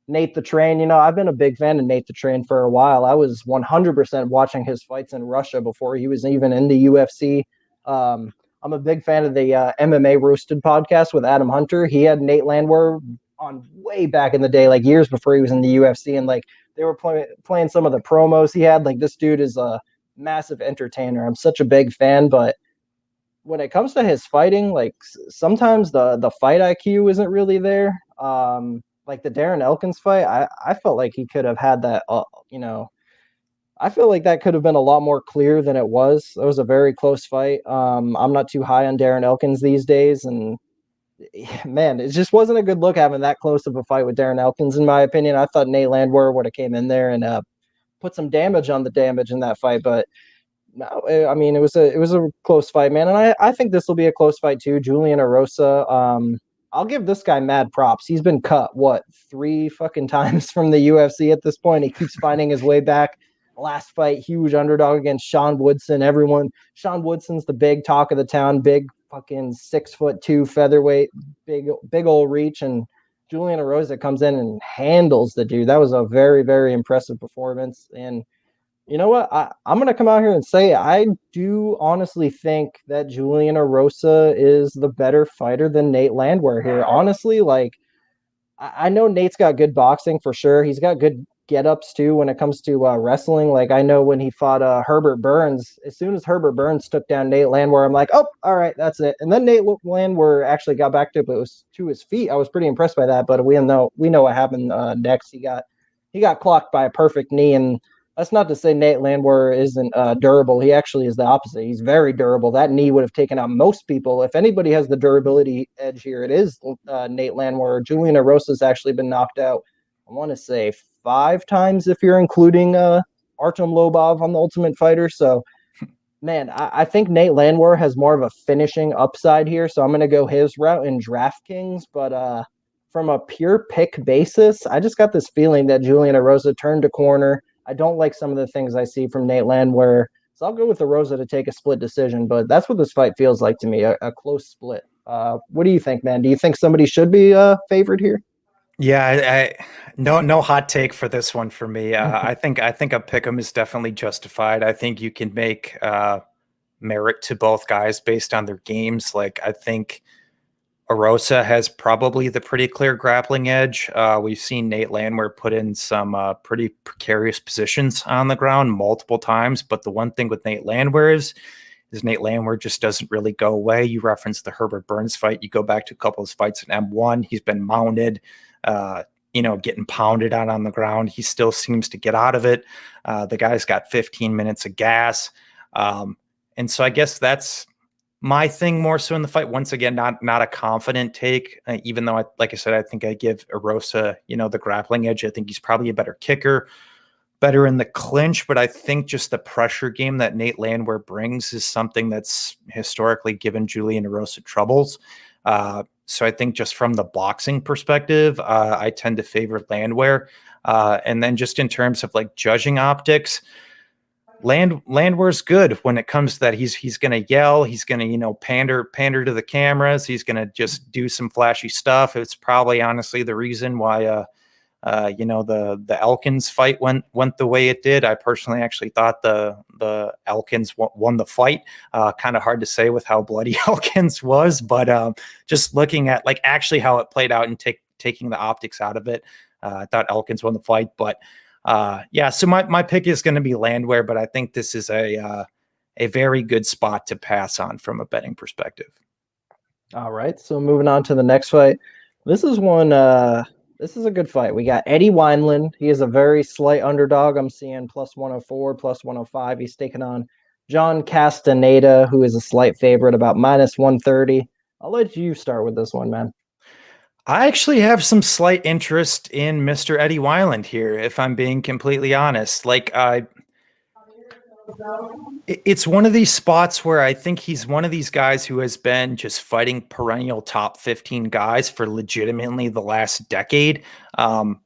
Nate the Train, I've been a big fan of Nate the Train for a while. I was 100% watching his fights in Russia before he was even in the UFC. I'm a big fan of the MMA Roasted podcast with Adam Hunter. He had Nate Landwear on way back in the day, like years before he was in the UFC, and like they were playing some of the promos he had. Like this dude is a massive entertainer. I'm such a big fan, but when it comes to his fighting, like sometimes the fight IQ isn't really there. Like the Darren Elkins fight, I felt like he could have had that. I feel like that could have been a lot more clear than it was. It was a very close fight. I'm not too high on Darren Elkins these days, and man, it just wasn't a good look having that close of a fight with Darren Elkins, in my opinion. I thought Nate Landwehr would have came in there and put some damage on the damage in that fight, but no, I mean it was a close fight, man, and I think this will be a close fight too. Julian Arosa, I'll give this guy mad props. He's been cut 3 fucking times from the UFC at this point. He keeps finding his way back. Last fight, huge underdog against Sean Woodson. Sean Woodson's the big talk of the town, big fucking 6'2" featherweight, big old reach, and Julian Arosa comes in and handles the dude. That was a very, very impressive performance. And you know what? I'm going to come out here and say I do honestly think that Julian Arosa is the better fighter than Nate Landwehr here. Honestly, like I know Nate's got good boxing for sure. He's got good get-ups too when it comes to wrestling. Like I know when he fought Herbert Burns, as soon as Herbert Burns took down Nate Landwehr, I'm like, oh, all right, that's it. And then Nate Landwehr actually got back to his feet. I was pretty impressed by that, but we know what happened next. He got clocked by a perfect knee, and that's not to say Nate Landwehr isn't durable. He actually is the opposite. He's very durable. That knee would have taken out most people. If anybody has the durability edge here, it is Nate Landwehr. Julian Arosa's actually been knocked out, I want to say 5 times if you're including Artem Lobov on the Ultimate Fighter. So, man, I think Nate Landwehr has more of a finishing upside here. So I'm going to go his route in DraftKings. But from a pure pick basis, I just got this feeling that Julian Arosa turned a corner. I don't like some of the things I see from Nate Landwehr. So I'll go with Arosa to take a split decision. But that's what this fight feels like to me, a close split. What do you think, man? Do you think somebody should be favored here? Yeah, no hot take for this one for me. I think a pick'em is definitely justified. I think you can make merit to both guys based on their games. Like I think Arosa has probably the pretty clear grappling edge. We've seen Nate Landwehr put in some pretty precarious positions on the ground multiple times. But the one thing with Nate Landwehr is Nate Landwehr just doesn't really go away. You referenced the Herbert Burns fight. You go back to a couple of his fights in M1. He's been mounted, getting pounded on the ground. He still seems to get out of it. The guy's got 15 minutes of gas. And so I guess that's my thing more so in the fight. Once again, not a confident take, even though, like I said, I think I give Arosa, the grappling edge. I think he's probably a better kicker, better in the clinch, but I think just the pressure game that Nate Landwehr brings is something that's historically given Julian Arosa troubles. So I think just from the boxing perspective, I tend to favor Landwehr. And then just in terms of like judging optics, Landwear's good when it comes to that. He's going to yell. He's going to, pander to the cameras. He's going to just do some flashy stuff. It's probably honestly the reason why, the Elkins fight went the way it did. I personally actually thought the Elkins won the fight. Kind of hard to say with how bloody Elkins was, but just looking at like actually how it played out and taking the optics out of it, I thought Elkins won the fight. But so my pick is going to be Landwear, but I think this is a very good spot to pass on from a betting perspective. All right, so moving on to the next fight. This is one. This is a good fight. We got Eddie Weinland. He is a very slight underdog. I'm seeing plus 104, plus 105. He's taking on John Castaneda, who is a slight favorite, about minus 130. I'll let you start with this one, man. I actually have some slight interest in Mr. Eddie Weinland here, if I'm being completely honest. It's one of these spots where I think he's one of these guys who has been just fighting perennial top 15 guys for legitimately the last decade, and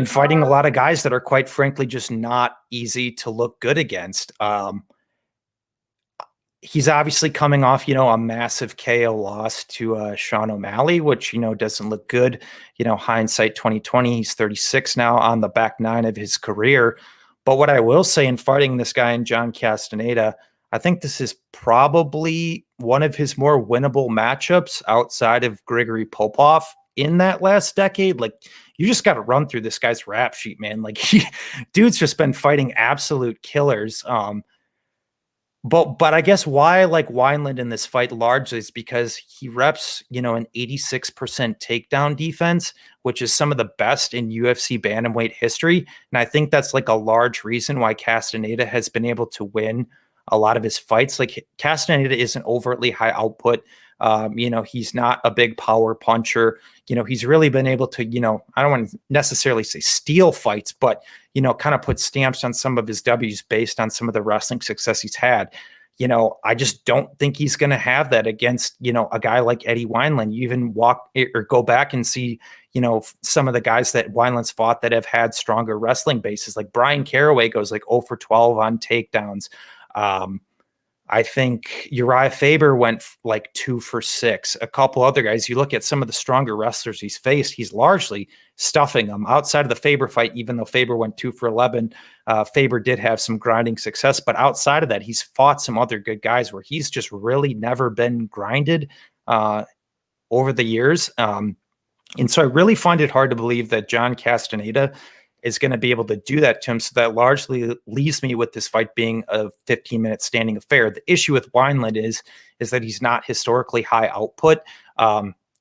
fighting a lot of guys that are quite frankly just not easy to look good against. He's obviously coming off, a massive KO loss to Sean O'Malley, which, doesn't look good. Hindsight 2020, he's 36 now, on the back nine of his career. But what I will say in fighting this guy in John Castaneda, I think this is probably one of his more winnable matchups outside of Grigory Popov in that last decade. Like, you just got to run through this guy's rap sheet, man. Like, dude's just been fighting absolute killers. But I guess why I like Weinland in this fight largely is because he reps, an 86% takedown defense, which is some of the best in UFC bantamweight history. And I think that's like a large reason why Castaneda has been able to win a lot of his fights. Like, Castaneda isn't overtly high output. He's not a big power puncher. He's really been able to, I don't want to necessarily say steal fights, but, kind of put stamps on some of his W's based on some of the wrestling success he's had. I just don't think he's going to have that against, a guy like Eddie Weinland. You even go back and see, some of the guys that Weinland's fought that have had stronger wrestling bases, like Brian Caraway goes like 0 for 12 on takedowns. I think Uriah Faber went like 2 for 6. A couple other guys, you look at some of the stronger wrestlers he's faced, he's largely stuffing them. Outside of the Faber fight, even though Faber went 2 for 11, Faber did have some grinding success. But outside of that, he's fought some other good guys where he's just really never been grinded over the years. And so I really find it hard to believe that John Castaneda is going to be able to do that to him. So that largely leaves me with this fight being a 15-minute standing affair. The issue with Weinland is that he's not historically high output,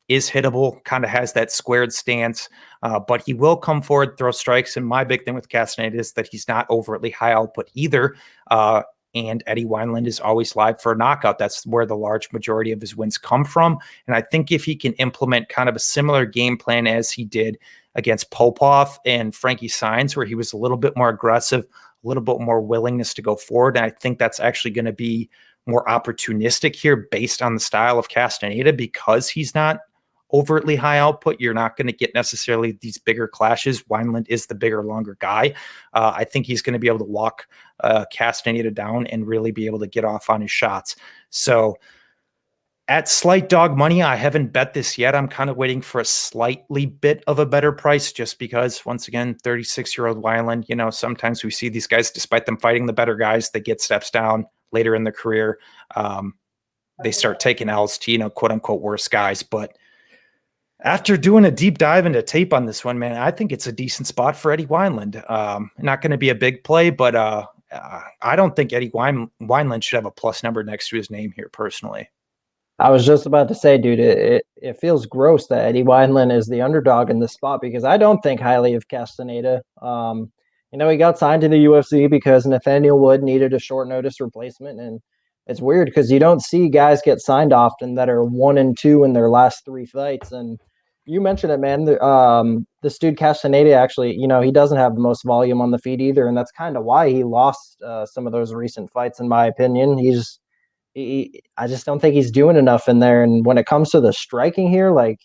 is hittable, kind of has that squared stance, but he will come forward, throw strikes. And my big thing with Castaneda is that he's not overtly high output either. And Eddie Weinland is always live for a knockout. That's where the large majority of his wins come from. And I think if he can implement kind of a similar game plan as he did against Popov and Frankie Saenz, where he was a little bit more aggressive, a little bit more willingness to go forward. And I think that's actually going to be more opportunistic here based on the style of Castaneda, because he's not overtly high output. You're not going to get necessarily these bigger clashes. Weinland is the bigger, longer guy. I think he's going to be able to walk Castaneda down and really be able to get off on his shots. So at slight dog money, I haven't bet this yet. I'm kind of waiting for a slightly bit of a better price, just because, once again, 36-year-old Weinland, sometimes we see these guys, despite them fighting the better guys, they get steps down later in their career. They start taking L's to, quote unquote, worse guys. But after doing a deep dive into tape on this one, man, I think it's a decent spot for Eddie Weinland. Not going to be a big play, but I don't think Eddie Weinland should have a plus number next to his name here, personally. I was just about to say, dude, it feels gross that Eddie Weinland is the underdog in this spot, because I don't think highly of Castaneda. He got signed to the UFC because Nathaniel Wood needed a short notice replacement, and it's weird because you don't see guys get signed often that are 1-2 in their last 3 fights. And you mentioned it, man. This dude Castaneda actually, he doesn't have the most volume on the feet either, and that's kind of why he lost some of those recent fights, in my opinion. I just don't think he's doing enough in there. And when it comes to the striking here, like,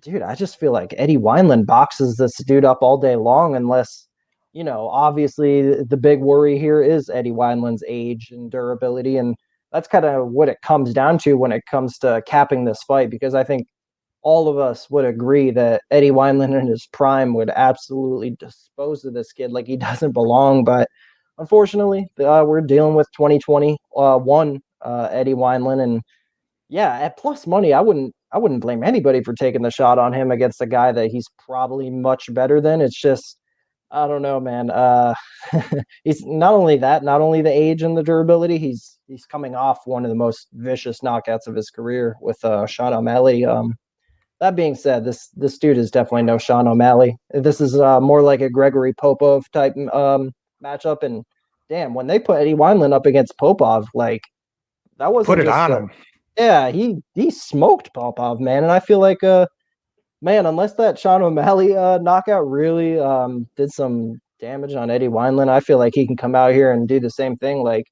dude, I just feel like Eddie Weinland boxes this dude up all day long, unless obviously the big worry here is Eddie Wineland's age and durability, and that's kind of what it comes down to when it comes to capping this fight, because I think all of us would agree that Eddie Wineland in his prime would absolutely dispose of this kid like he doesn't belong. But unfortunately, we're dealing with 2021 Eddie Wineland, and yeah, at plus money, I wouldn't blame anybody for taking the shot on him against a guy that he's probably much better than. It's just I don't know, man. He's not only that, not only the age and the durability, he's coming off one of the most vicious knockouts of his career with Sean O'Malley. That being said, this dude is definitely no Sean O'Malley. This is more like a Gregory Popov type matchup. And damn, when they put Eddie Wineland up against Popov, like that wasn't Put it just on him. yeah, he smoked Popov, man. And I feel like man, unless that Sean O'Malley knockout really did some damage on Eddie Wineland, I feel like he can come out here and do the same thing. Like,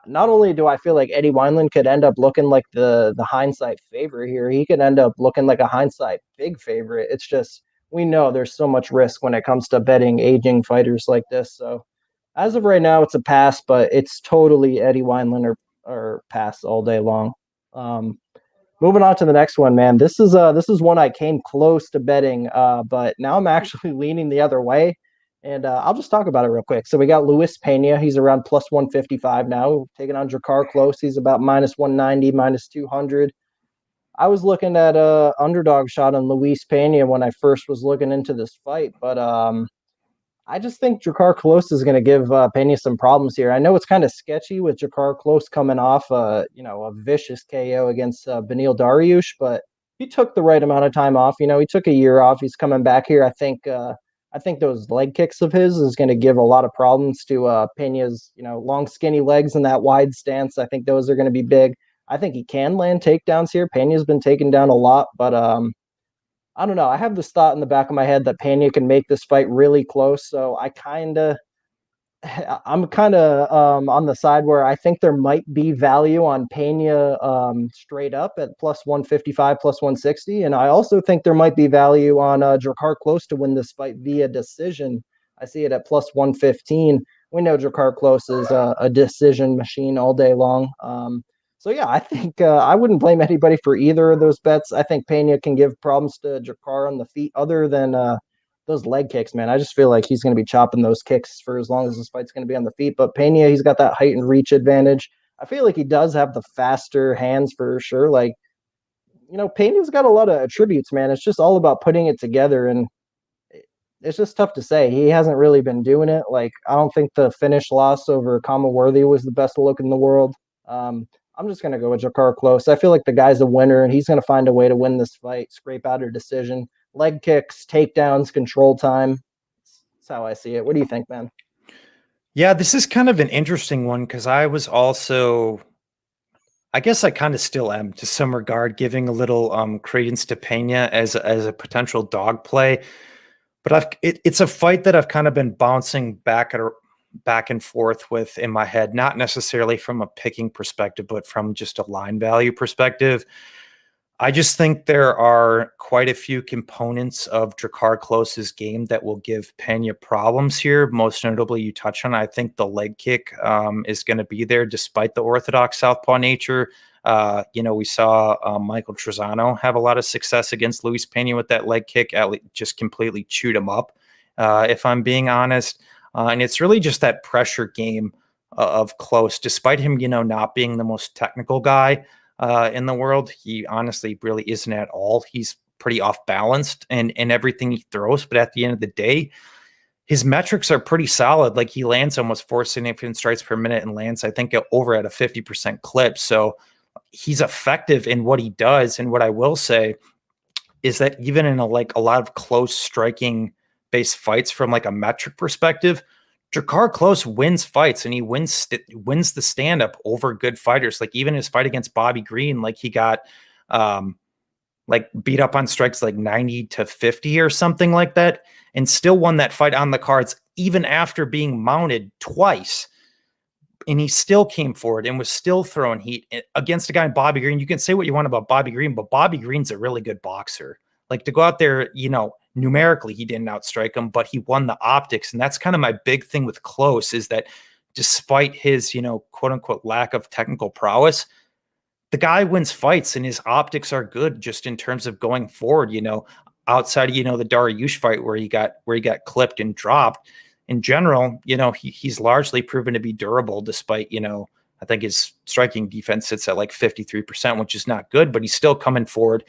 not only do I feel like Eddie Wineland could end up looking like the hindsight favorite here, he could end up looking like a hindsight big favorite. It's just we know there's so much risk when it comes to betting aging fighters like this. So as of right now, it's a pass, but it's totally Eddie Wineland or pass all day long. Um, Moving on to the next one, man. This is one I came close to betting, but now I'm actually leaning the other way. And I'll just talk about it real quick. So we got Luis Pena. He's around plus 155 now, taking on Drakkar Close. He's about minus 190, minus 200. I was looking at a underdog shot on Luis Pena when I first was looking into this fight, but I just think Drakkar Close is going to give Pena some problems here. I know it's kind of sketchy with Drakkar Close coming off, a vicious KO against Beneil Dariush, but he took the right amount of time off. He took a year off. He's coming back here. I think those leg kicks of his is going to give a lot of problems to Pena's, long, skinny legs and that wide stance. I think those are going to be big. I think he can land takedowns here. Pena's been taken down a lot, but I don't know. I have this thought in the back of my head that Pena can make this fight really close. So I'm kind of on the side where I think there might be value on Pena straight up at plus 155, plus 160. And I also think there might be value on Drakkar Close to win this fight via decision. I see it at plus 115. We know Drakkar Close is a decision machine all day long. So yeah, I think I wouldn't blame anybody for either of those bets. I think Pena can give problems to Drakkar on the feet, other than those leg kicks. Man, I just feel like he's going to be chopping those kicks for as long as this fight's going to be on the feet. But Pena, he's got that height and reach advantage. I feel like he does have the faster hands for sure. Like, Pena's got a lot of attributes, man. It's just all about putting it together, and it's just tough to say. He hasn't really been doing it. Like, I don't think the finish loss over Kama Worthy was the best look in the world. I'm just going to go with Drakkar Close. I feel like the guy's a winner, and he's going to find a way to win this fight, scrape out a decision. Leg kicks, takedowns, control time. That's how I see it. What do you think, man? Yeah, this is kind of an interesting one because I was also, I guess I kind of still am to some regard, giving a little credence to Pena as a potential dog play. But it's a fight that I've kind of been bouncing back and forth with in my head, not necessarily from a picking perspective, but from just a line value perspective. I just think there are quite a few components of Drakkar Close's game that will give Pena problems here. Most notably, you touch on, I think the leg kick is going to be there despite the orthodox southpaw nature. We saw Michael Trezano have a lot of success against Luis Pena with that leg kick, just completely chewed him up, if I'm being honest. And it's really just that pressure game of Close, despite him, not being the most technical guy in the world. He honestly really isn't at all. He's pretty off balanced in everything he throws. But at the end of the day, his metrics are pretty solid. Like, he lands almost 4 significant strikes per minute and lands, I think, over at a 50% clip. So he's effective in what he does. And what I will say is that even in a lot of close striking based fights from like a metric perspective, Drakkar Close wins fights, and he wins the stand-up over good fighters. Like, even his fight against Bobby Green, like, he got beat up on strikes like 90-50 or something like that, and still won that fight on the cards, even after being mounted twice. And he still came forward and was still throwing heat against a guy in Bobby Green. You can say what you want about Bobby Green, but Bobby Green's a really good boxer. Like, to go out there, numerically he didn't outstrike him, but he won the optics. And that's kind of my big thing with Close, is that despite his, quote unquote lack of technical prowess, the guy wins fights and his optics are good just in terms of going forward, outside of, the Dariush fight where he got clipped and dropped. In general, he's largely proven to be durable despite, I think his striking defense sits at like 53%, which is not good, but he's still coming forward,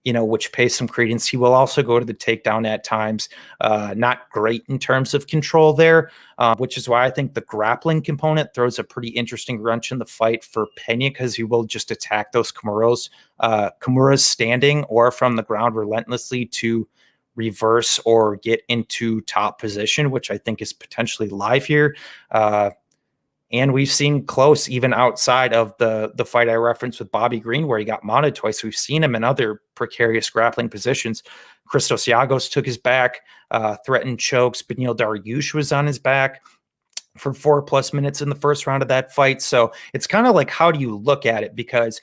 which pays some credence. He will also go to the takedown at times. Not great in terms of control there, which is why I think the grappling component throws a pretty interesting wrench in the fight for Pena, because he will just attack those Kimuras standing or from the ground relentlessly to reverse or get into top position, which I think is potentially live here. And we've seen Close even outside of the fight I referenced with Bobby Green, where he got mounted twice. We've seen him in other precarious grappling positions. Christos Yagos took his back, threatened chokes. Beneil Dariush was on his back for 4+ minutes in the first round of that fight. So it's kind of like, how do you look at it? Because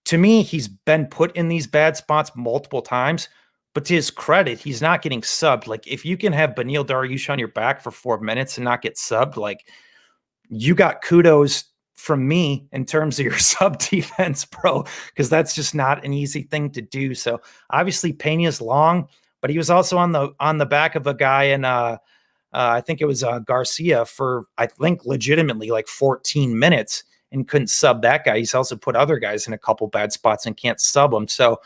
to me, he's been put in these bad spots multiple times, but to his credit, he's not getting subbed. Like, if you can have Beneil Dariush on your back for 4 minutes and not get subbed, like, you got kudos from me in terms of your sub defense, bro, because that's just not an easy thing to do. So obviously Pena's long, but he was also on the back of a guy in I think it was Garcia for, I think, legitimately like 14 minutes and couldn't sub that guy. He's also put other guys in a couple bad spots and can't sub them. So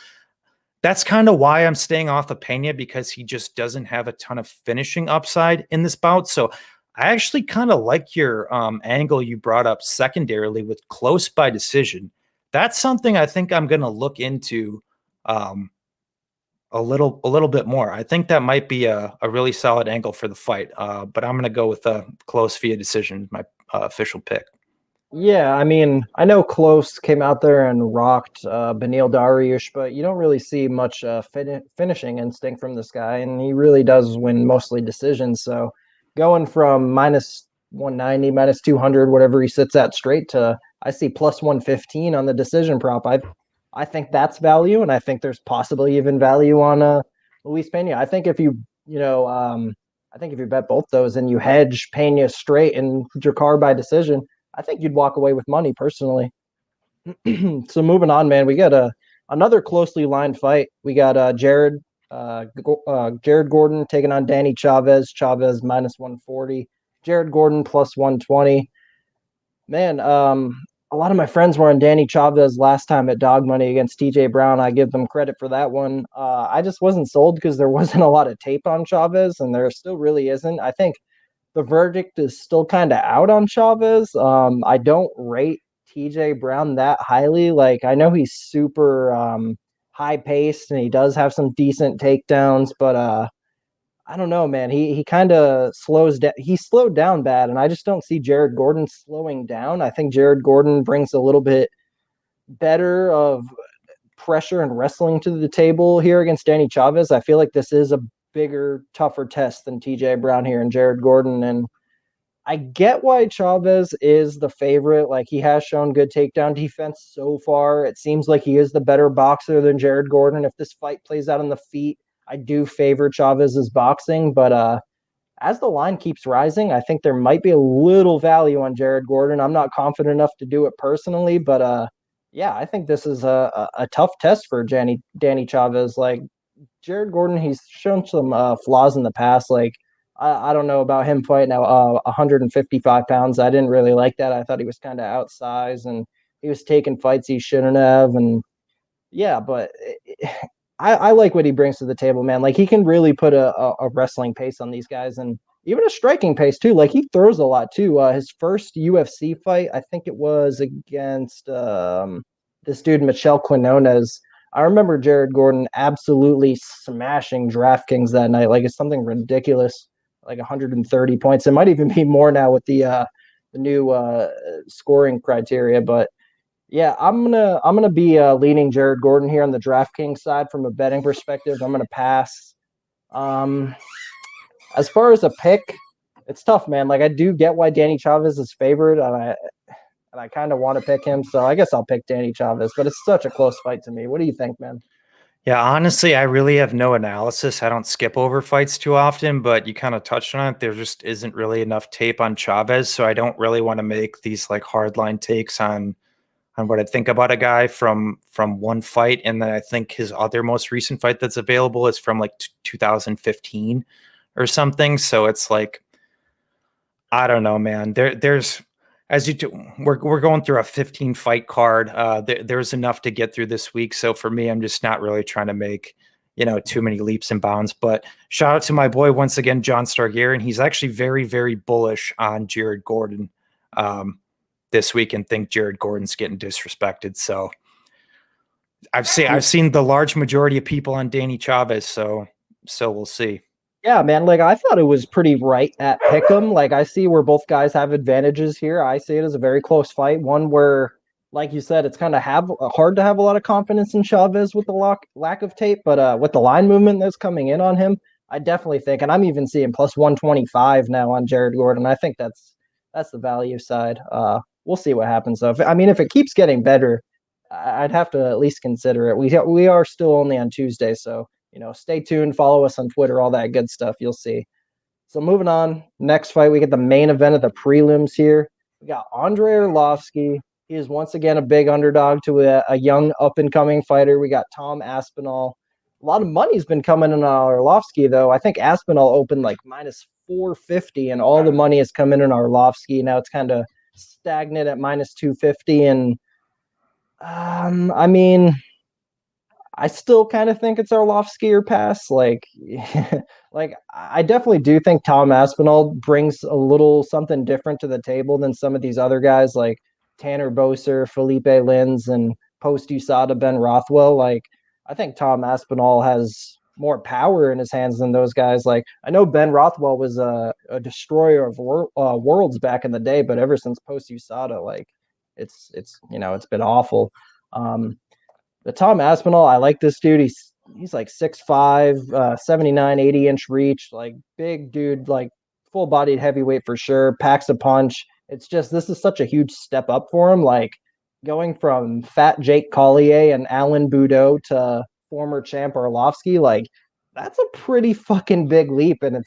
that's kind of why I'm staying off of Pena, because he just doesn't have a ton of finishing upside in this bout. So I actually kind of like your angle you brought up secondarily with Close by decision. That's something I think I'm going to look into a little bit more. I think that might be a really solid angle for the fight, but I'm going to go with Close via decision, my official pick. Yeah, I mean, I know Close came out there and rocked Beneil Dariush, but you don't really see much finishing instinct from this guy, and he really does win mostly decisions. So going from minus 190, minus 200, whatever he sits at straight, to I see plus 115 on the decision prop. I think that's value, and I think there's possibly even value on Luis Pena. I think if I think if you bet both those and you hedge Pena straight and Jakar by decision, I think you'd walk away with money personally. So moving on, man, we got another closely lined fight. We got Jared Gordon taking on Danny Chavez. Chavez minus 140. Jared Gordon plus 120. Man, a lot of my friends were on Danny Chavez last time at Dog Money against TJ Brown. I give them credit for that one. I just wasn't sold because there wasn't a lot of tape on Chavez, and there still really isn't. I think the verdict is still kind of out on Chavez. I don't rate TJ Brown that highly. Like, I know he's super high paced and he does have some decent takedowns, but I don't know, man. He kind of slows down. He slowed down bad, and I just don't see Jared Gordon slowing down. I think Jared Gordon brings a little bit better of pressure and wrestling to the table here against Danny Chavez. I feel like this is a bigger, tougher test than TJ Brown here and Jared Gordon. And I get why Chavez is the favorite. Like, he has shown good takedown defense so far. It seems like he is the better boxer than Jared Gordon. If this fight plays out on the feet, I do favor Chavez's boxing. But as the line keeps rising, I think there might be a little value on Jared Gordon. I'm not confident enough to do it personally, but yeah, I think this is a tough test for Danny Chavez. Like, Jared Gordon, he's shown some flaws in the past. Like, I don't know about him fighting at 155 pounds. I didn't really like that. I thought he was kind of outsized and he was taking fights he shouldn't have. And yeah, but I like what he brings to the table, man. Like, he can really put a wrestling pace on these guys and even a striking pace too. Like, he throws a lot too. His first UFC fight, I think it was against this dude, Michel Quinones. I remember Jared Gordon absolutely smashing DraftKings that night. Like, it's something ridiculous, like 130 points. It might even be more now with the new scoring criteria. But yeah, I'm gonna be leaning Jared Gordon here on the DraftKings side from a betting perspective. I'm gonna pass. As far as a pick, it's tough, man. Like, I do get why Danny Chavez is favored, and I kind of want to pick him, so I guess I'll pick Danny Chavez. But it's such a close fight to me. What do you think, man? Yeah, honestly, I really have no analysis. I don't skip over fights too often, but you kind of touched on it. There just isn't really enough tape on Chavez, so I don't really want to make these like hardline takes on what I think about a guy from one fight, and then I think his other most recent fight that's available is from like 2015 or something. So it's like I don't know, man. There's as you do, we're going through a 15 fight card. There's enough to get through this week. So for me, I'm just not really trying to make too many leaps and bounds. But shout out to my boy once again, John Stargarian. He's actually very very bullish on Jared Gordon this week, and think Jared Gordon's getting disrespected. So I've seen the large majority of people on Danny Chavez. So we'll see. Yeah, man. Like I thought it was pretty right at Pick'em. Like I see where both guys have advantages here. I see it as a very close fight, one where, like you said, it's kind of have hard to have a lot of confidence in Chavez with the lack of tape, but with the line movement that's coming in on him, I definitely think, and I'm even seeing plus 125 now on Jared Gordon. I think that's the value side. We'll see what happens though. If it keeps getting better, I'd have to at least consider it. We are still only on Tuesday, so stay tuned, follow us on Twitter, all that good stuff. You'll see. So moving on, next fight, we get the main event of the prelims here. We got Andre Arlovski. He is once again a big underdog to a young up-and-coming fighter. We got Tom Aspinall. A lot of money's been coming in on Arlovski, though. I think Aspinall opened like minus 450, and all the money has come in on Arlovski. Now it's kind of stagnant at minus 250. And I mean, I still kind of think it's Arlovski or pass. Like, like I definitely do think Tom Aspinall brings a little something different to the table than some of these other guys like Tanner Boser, Felipe Lins, and Post USADA, Ben Rothwell. Like, I think Tom Aspinall has more power in his hands than those guys. Like, I know Ben Rothwell was a destroyer of worlds back in the day, but ever since Post USADA, like, it's been awful. But Tom Aspinall, I like this dude. He's like 6'5", 79, 80-inch reach, like big dude, like full-bodied heavyweight for sure, packs a punch. It's just this is such a huge step up for him, like going from fat Jake Collier and Alan Boudreaux to former champ Arlovski, like that's a pretty fucking big leap, and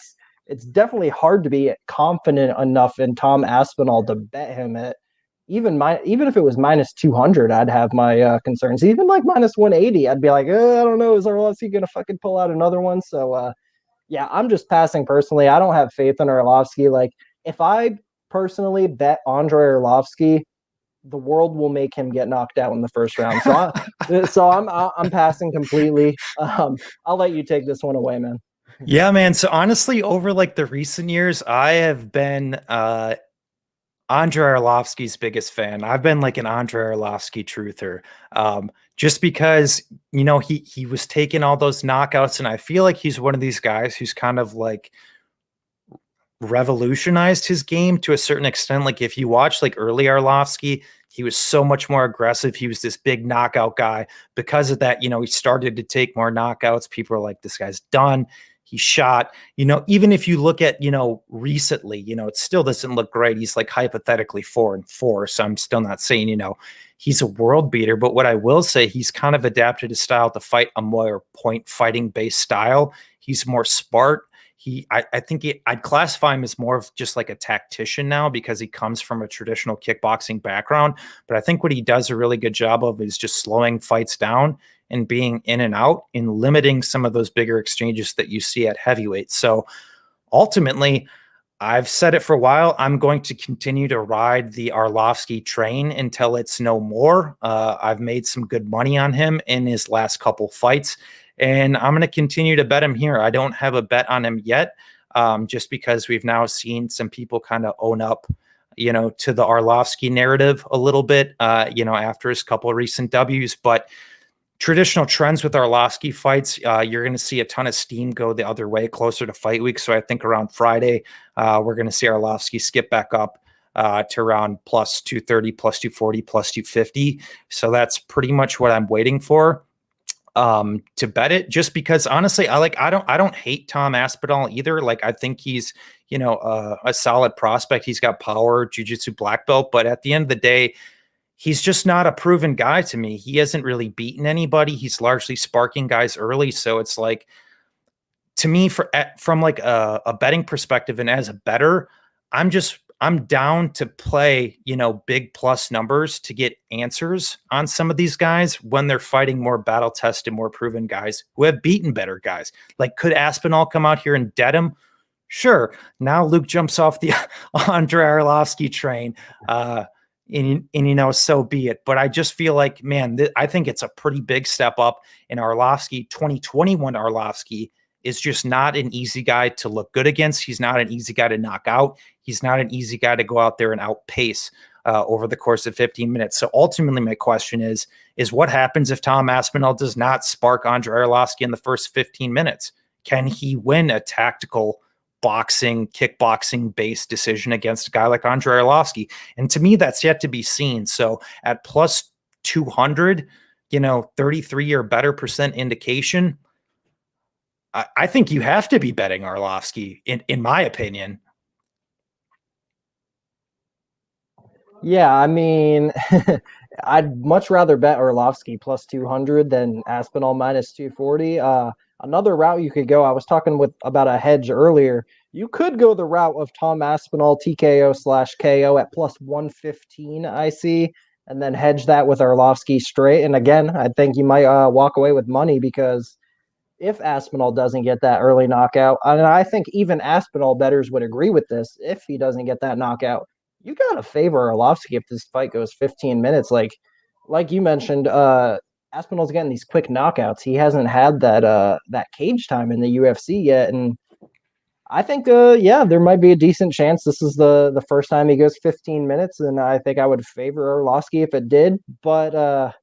it's definitely hard to be confident enough in Tom Aspinall to bet him at even if it was minus 200, I'd have my concerns. Even like minus 180, I'd be like, I don't know, is Arlovski gonna fucking pull out another one? So yeah, I'm just passing personally. I don't have faith in Arlovski. Like if I personally bet Andre Arlovski, the world will make him get knocked out in the first round. So I'm passing completely. I'll let you take this one away, man. Yeah, man. So honestly, over like the recent years, I have been Andre Arlovski's biggest fan. I've been like an Andre Arlovski truther, just because he was taking all those knockouts, and I feel like he's one of these guys who's kind of like revolutionized his game to a certain extent. Like if you watch like early Arlovski, he was so much more aggressive. He was this big knockout guy. Because of that, he started to take more knockouts. People are like, this guy's done. He shot, even if you look at, recently, it still doesn't look great. He's like hypothetically 4-4. So I'm still not saying, he's a world beater. But what I will say, he's kind of adapted his style to fight a more point fighting based style. He's more smart. I think I'd classify him as more of just like a tactician now because he comes from a traditional kickboxing background. But I think what he does a really good job of is just slowing fights down and being in and out and limiting some of those bigger exchanges that you see at heavyweight. So ultimately, I've said it for a while, I'm going to continue to ride the Arlovski train until it's no more. I've made some good money on him in his last couple fights, and I'm going to continue to bet him here. I don't have a bet on him yet, just because we've now seen some people kind of own up, to the Arlovski narrative a little bit, after his couple of recent W's. But traditional trends with Arlovski fights, you're going to see a ton of steam go the other way closer to fight week. So I think around Friday, we're going to see Arlovski skip back up to around plus 230, plus 240, plus 250. So that's pretty much what I'm waiting for to bet it, just because honestly, I don't hate Tom Aspinall either. Like I think he's, a solid prospect. He's got power, jiu-jitsu black belt, but at the end of the day, he's just not a proven guy to me. He hasn't really beaten anybody. He's largely sparking guys early. So it's like, to me, from like a betting perspective and as a bettor, I'm down to play, big plus numbers to get answers on some of these guys when they're fighting more battle tested, more proven guys who have beaten better guys. Like, could Aspinall come out here and dead him? Sure. Now Luke jumps off the Andre Arlovski train. And so be it. But I just feel like, man, I think it's a pretty big step up in Arlovski. 2021 Arlovski is just not an easy guy to look good against. He's not an easy guy to knock out. He's not an easy guy to go out there and outpace over the course of 15 minutes. So ultimately, my question is what happens if Tom Aspinall does not spark Andre Arlovski in the first 15 minutes? Can he win a tactical kickboxing based decision against a guy like Andre Arlovski? And to me, that's yet to be seen. So at plus 200, 33 or better percent indication, I think you have to be betting Arlovski, in my opinion. Yeah, I mean, I'd much rather bet Arlovski plus 200 than Aspinall minus 240. Another route you could go, I was talking about a hedge earlier. You could go the route of Tom Aspinall TKO/KO at plus 115, I see, and then hedge that with Arlovski straight. And again, I think you might walk away with money because if Aspinall doesn't get that early knockout, and I think even Aspinall bettors would agree with this, if he doesn't get that knockout, you got to favor Arlovski if this fight goes 15 minutes. Like you mentioned, Aspinall's getting these quick knockouts. He hasn't had that cage time in the UFC yet, and I think there might be a decent chance this is the first time he goes 15 minutes, and I think I would favor Arlovski if it did, but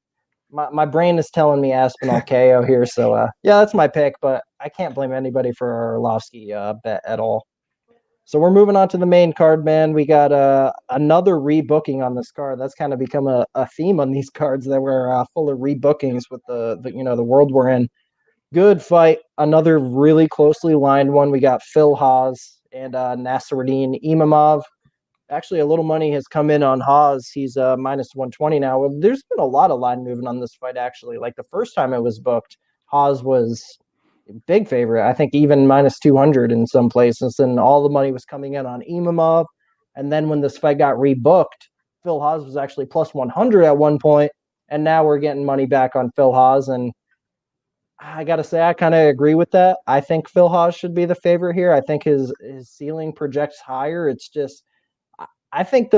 my brain is telling me Aspinall KO here, so yeah, that's my pick. But I can't blame anybody for Arlovski bet at all. So we're moving on to the main card, man. We got another rebooking on this card. That's kind of become a theme on these cards that were full of rebookings with the world we're in. Good fight, another really closely lined one. We got Phil Hawes and Nasruddin Imavov. Actually, a little money has come in on Hawes. He's minus 120 now. Well, there's been a lot of line movement on this fight, actually. Like the first time it was booked, Hawes was a big favorite. I think even minus 200 in some places. And all the money was coming in on Imavov. And then when this fight got rebooked, Phil Hawes was actually plus 100 at one point. And now we're getting money back on Phil Hawes. And I got to say, I kind of agree with that. I think Phil Hawes should be the favorite here. I think his ceiling projects higher. It's just, I think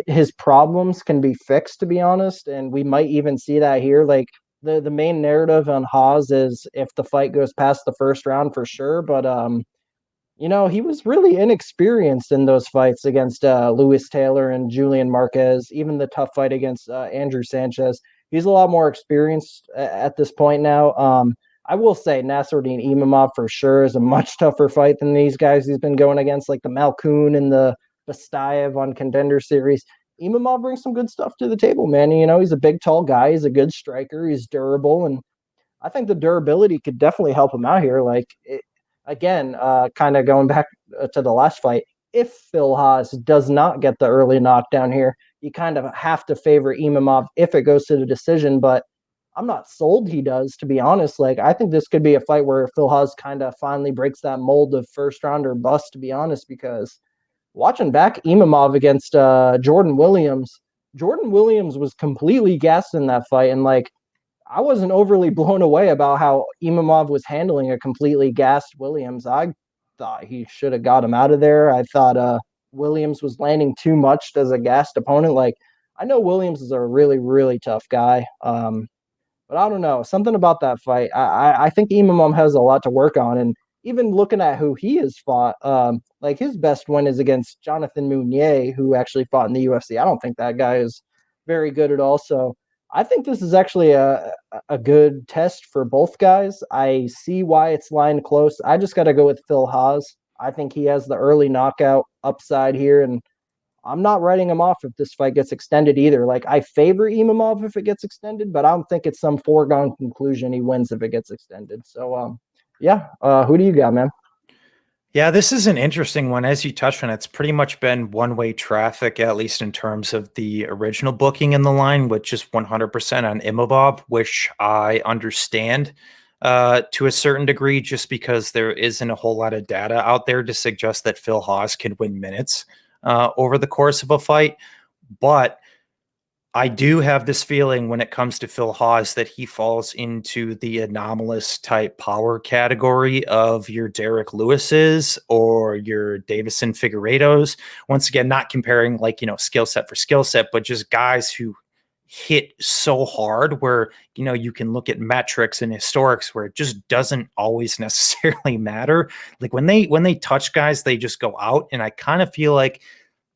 his problems can be fixed, to be honest, and we might even see that here. Like the main narrative on Hawes is if the fight goes past the first round for sure, but he was really inexperienced in those fights against Lewis Taylor and Julian Marquez, even the tough fight against Andrew Sanchez. He's a lot more experienced at this point now. I will say Nasruddin Imavov for sure is a much tougher fight than these guys he's been going against, like the Malkoun and the Bastayev on Contender Series. Imavov brings some good stuff to the table, man. He's a big, tall guy. He's a good striker. He's durable, and I think the durability could definitely help him out here. Kind of going back to the last fight, if Phil Hawes does not get the early knockdown here, you kind of have to favor Imavov if it goes to the decision, but I'm not sold he does, to be honest. Like, I think this could be a fight where Phil Hawes kind of finally breaks that mold of first rounder bust, to be honest, because watching back Imavov against Jordan Williams was completely gassed in that fight. And I wasn't overly blown away about how Imavov was handling a completely gassed Williams. I thought he should have got him out of there. I thought Williams was landing too much as a gassed opponent. Like, I know Williams is a really, really tough guy. But I don't know. Something about that fight. I think Imavov has a lot to work on. And even looking at who he has fought, his best win is against Jonathan Meunier, who actually fought in the UFC. I don't think that guy is very good at all. So I think this is actually a good test for both guys. I see why it's lined close. I just got to go with Phil Hawes. I think he has the early knockout upside here, and I'm not writing him off if this fight gets extended either. Like, I favor Imavov if it gets extended, but I don't think it's some foregone conclusion he wins if it gets extended. So, who do you got, man? Yeah, this is an interesting one. As you touched on, it's pretty much been one-way traffic, at least in terms of the original booking in the line, which is 100% on Imavov, which I understand to a certain degree, just because there isn't a whole lot of data out there to suggest that Phil Hawes can win minutes over the course of a fight. But I do have this feeling when it comes to Phil Hawes that he falls into the anomalous type power category of your Derek Lewis's or your Davison Figueiredos. Once again, not comparing like, skill set for skill set, but just guys who hit so hard where, you can look at metrics and historics where it just doesn't always necessarily matter. Like when they touch guys, they just go out. And I kind of feel like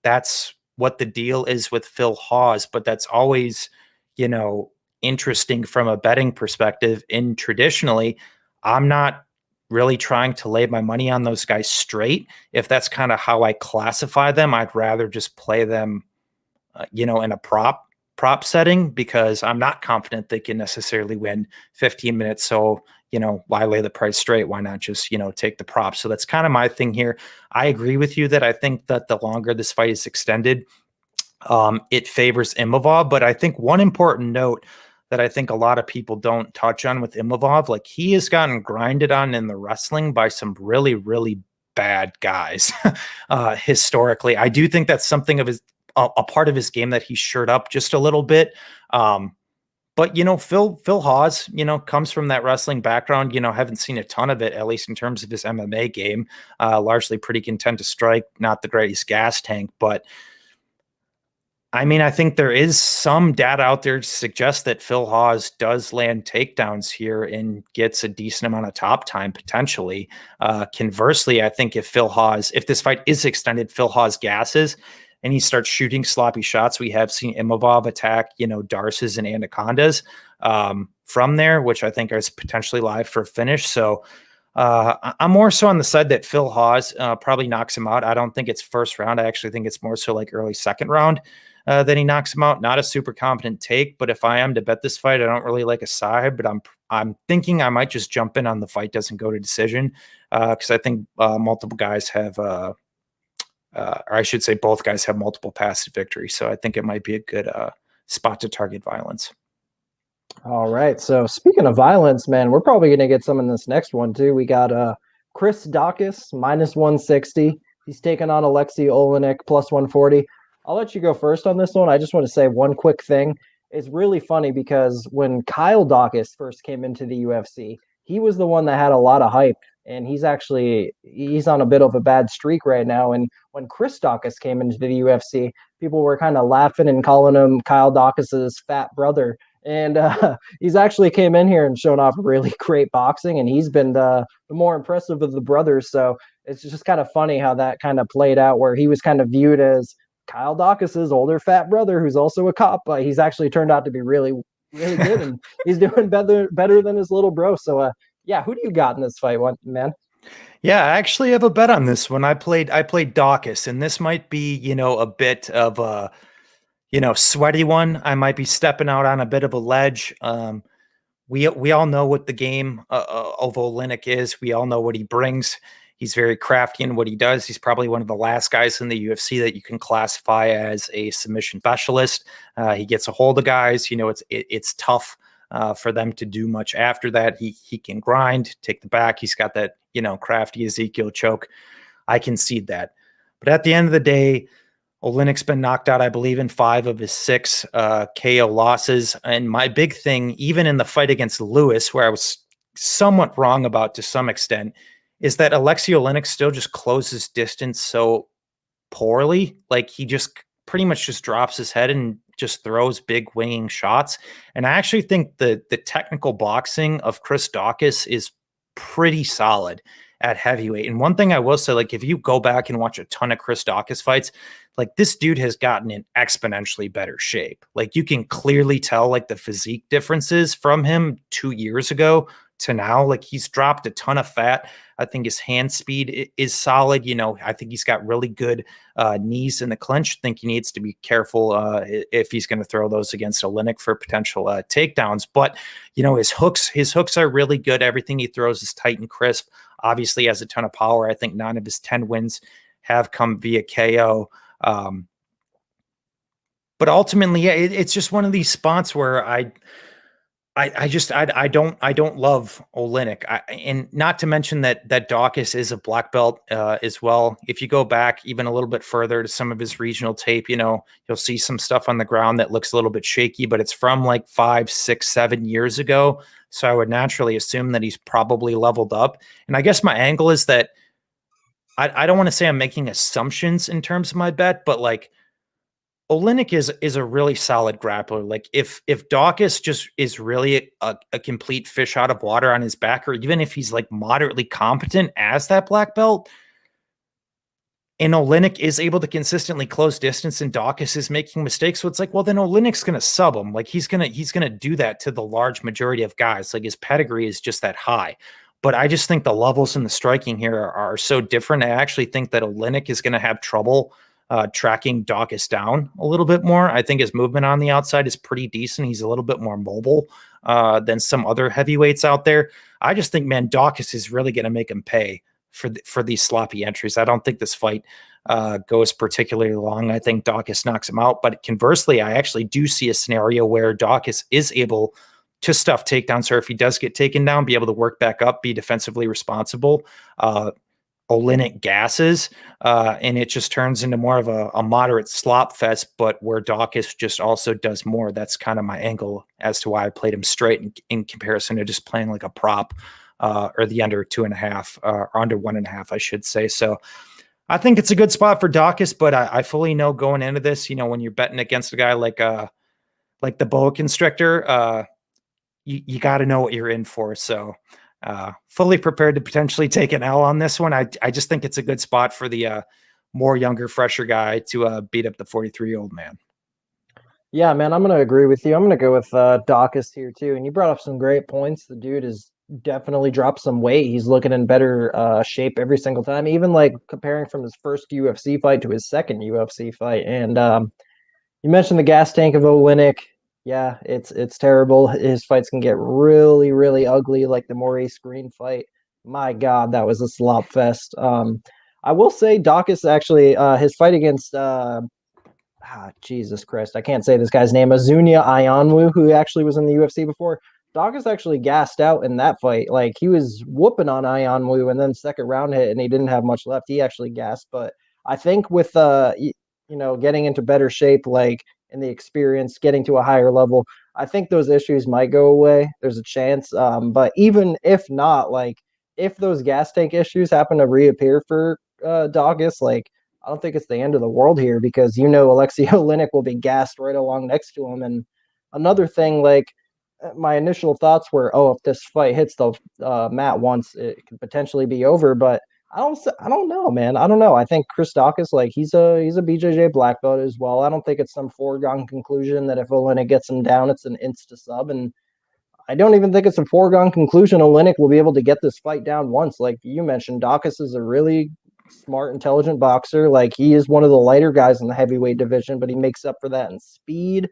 that's what the deal is with Phil Hawes, but that's always, interesting from a betting perspective. And traditionally, I'm not really trying to lay my money on those guys straight. If that's kind of how I classify them, I'd rather just play them, in a prop setting because I'm not confident they can necessarily win 15 minutes. So, why lay the price straight? Why not just, take the prop? So that's kind of my thing here. I agree with you that I think that the longer this fight is extended, it favors Imavov. But I think one important note that I think a lot of people don't touch on with Imavov, like he has gotten grinded on in the wrestling by some really, really bad guys historically. I do think that's something of his a part of his game that he shored up just a little bit. But Phil Hawes, comes from that wrestling background. Haven't seen a ton of it, at least in terms of his MMA game. Largely pretty content to strike, not the greatest gas tank, but I mean, I think there is some data out there to suggest that Phil Hawes does land takedowns here and gets a decent amount of top time potentially. Conversely, I think if this fight is extended, Phil Hawes gasses and he starts shooting sloppy shots. We have seen Imavov attack, Darces and Anacondas from there, which I think is potentially live for a finish. So I'm more so on the side that Phil Hawes probably knocks him out. I don't think it's first round. I actually think it's more so like early second round. Then he knocks him out. Not a super confident take, but if I am to bet this fight, I don't really like a side, but I'm thinking I might just jump in on the fight doesn't go to decision because I think multiple guys have, or I should say both guys have multiple paths to victory. So I think it might be a good spot to target violence. All right. So speaking of violence, man, we're probably going to get some in this next one too. We got Chris Daukaus minus 160. He's taking on Alexei Oleinik plus 140. I'll let you go first on this one. I just want to say one quick thing. It's really funny because when Kyle Daukaus first came into the UFC, he was the one that had a lot of hype, and he's on a bit of a bad streak right now. And when Chris Daukaus came into the UFC, people were kind of laughing and calling him Kyle Daukaus's fat brother. And he's actually came in here and shown off really great boxing, and he's been the more impressive of the brothers. So it's just kind of funny how that kind of played out, where he was kind of viewed as Kyle Daukaus's older fat brother, who's also a cop, but he's actually turned out to be really, really good, and he's doing better than his little bro. So, yeah, who do you got in this fight, man? Yeah, I actually have a bet on this one. I played Daukaus, and this might be, a bit of a, sweaty one. I might be stepping out on a bit of a ledge. We all know what the game of Oleinik is. We all know what he brings. He's very crafty in what he does. He's probably one of the last guys in the UFC that you can classify as a submission specialist. He gets a hold of guys. It's tough for them to do much after that. He can grind, take the back. He's got that, crafty Ezekiel choke. I concede that. But at the end of the day, Oleinik's been knocked out, I believe, in 5 of his 6 KO losses. And my big thing, even in the fight against Lewis, where I was somewhat wrong about to some extent, is that Alexei Oleinik still just closes distance so poorly. Like he just pretty much just drops his head and just throws big winging shots. And I actually think the technical boxing of Chris Daukaus is pretty solid at heavyweight. And one thing I will say, like if you go back and watch a ton of Chris Daukaus fights, like this dude has gotten in exponentially better shape. Like you can clearly tell like the physique differences from him 2 years ago to now. Like he's dropped a ton of fat. I think his hand speed is solid. I think he's got really good knees in the clinch. I think he needs to be careful if he's going to throw those against Oleinik for potential takedowns. But his hooks are really good. Everything he throws is tight and crisp. obviously has a ton of power. I think 9 of his 10 wins have come via KO. But ultimately, yeah, it's just one of these spots where I don't love Oleinik. And not to mention that Daukaus is a black belt as well. If you go back even a little bit further to some of his regional tape, you'll see some stuff on the ground that looks a little bit shaky, but it's from like 5, 6, 7 years ago. So I would naturally assume that he's probably leveled up. And I guess my angle is that I don't want to say I'm making assumptions in terms of my bet, but like Oleinik is a really solid grappler. Like if Daukaus just is really a complete fish out of water on his back, or even if he's like moderately competent as that black belt, and Oleinik is able to consistently close distance and Daukaus is making mistakes, so it's like, well, then Oleinik's gonna sub him. Like he's gonna do that to the large majority of guys. Like his pedigree is just that high. But I just think the levels in the striking here are so different. I actually think that Oleinik is going to have trouble tracking Daukaus down a little bit more. I think his movement on the outside is pretty decent. He's a little bit more mobile than some other heavyweights out there. I just think, man, Daukaus is really going to make him pay for these sloppy entries. I don't think this fight goes particularly long. I think Daukaus knocks him out. But conversely, I actually do see a scenario where Daukaus is able to stuff takedowns, or if he does get taken down, be able to work back up, be defensively responsible. Oleinik gasses, and it just turns into more of a moderate slop fest, but where Daukaus just also does more. That's kind of my angle as to why I played him straight in comparison to just playing like a prop or the under 2.5 or under 1.5, I should say. So I think it's a good spot for Daukaus, but I fully know going into this, when you're betting against a guy like the boa constrictor, you got to know what you're in for. So fully prepared to potentially take an L on this one. I just think it's a good spot for the more younger, fresher guy to beat up the 43-year-old man. Yeah, man, I'm going to agree with you. I'm going to go with Daukaus here too. And you brought up some great points. The dude has definitely dropped some weight. He's looking in better shape every single time, even like comparing from his first UFC fight to his second UFC fight. And you mentioned the gas tank of Oleinik. Yeah, it's terrible. His fights can get really, really ugly, like the Maurice Green fight. My God, that was a slop fest. I will say Daukaus actually, his fight against Jesus Christ, I can't say this guy's name, Azunia Ionwu, who actually was in the UFC before. Daukaus actually gassed out in that fight. Like he was whooping on Ionwu, and then second round hit, and he didn't have much left. He actually gassed, but I think with getting into better shape, like and the experience, getting to a higher level, I think those issues might go away. There's a chance. But even if not, like if those gas tank issues happen to reappear for Daukaus, like I don't think it's the end of the world here because Alexei Oleinik will be gassed right along next to him. And another thing, like my initial thoughts were, oh, if this fight hits the mat once, it could potentially be over. But I don't know, man. I don't know. I think Chris Daukaus, like he's a BJJ black belt as well. I don't think it's some foregone conclusion that if Oleinik gets him down, it's an insta sub. And I don't even think it's a foregone conclusion Oleinik will be able to get this fight down once. Like you mentioned, Daukaus is a really smart, intelligent boxer. Like he is one of the lighter guys in the heavyweight division, but he makes up for that in speed.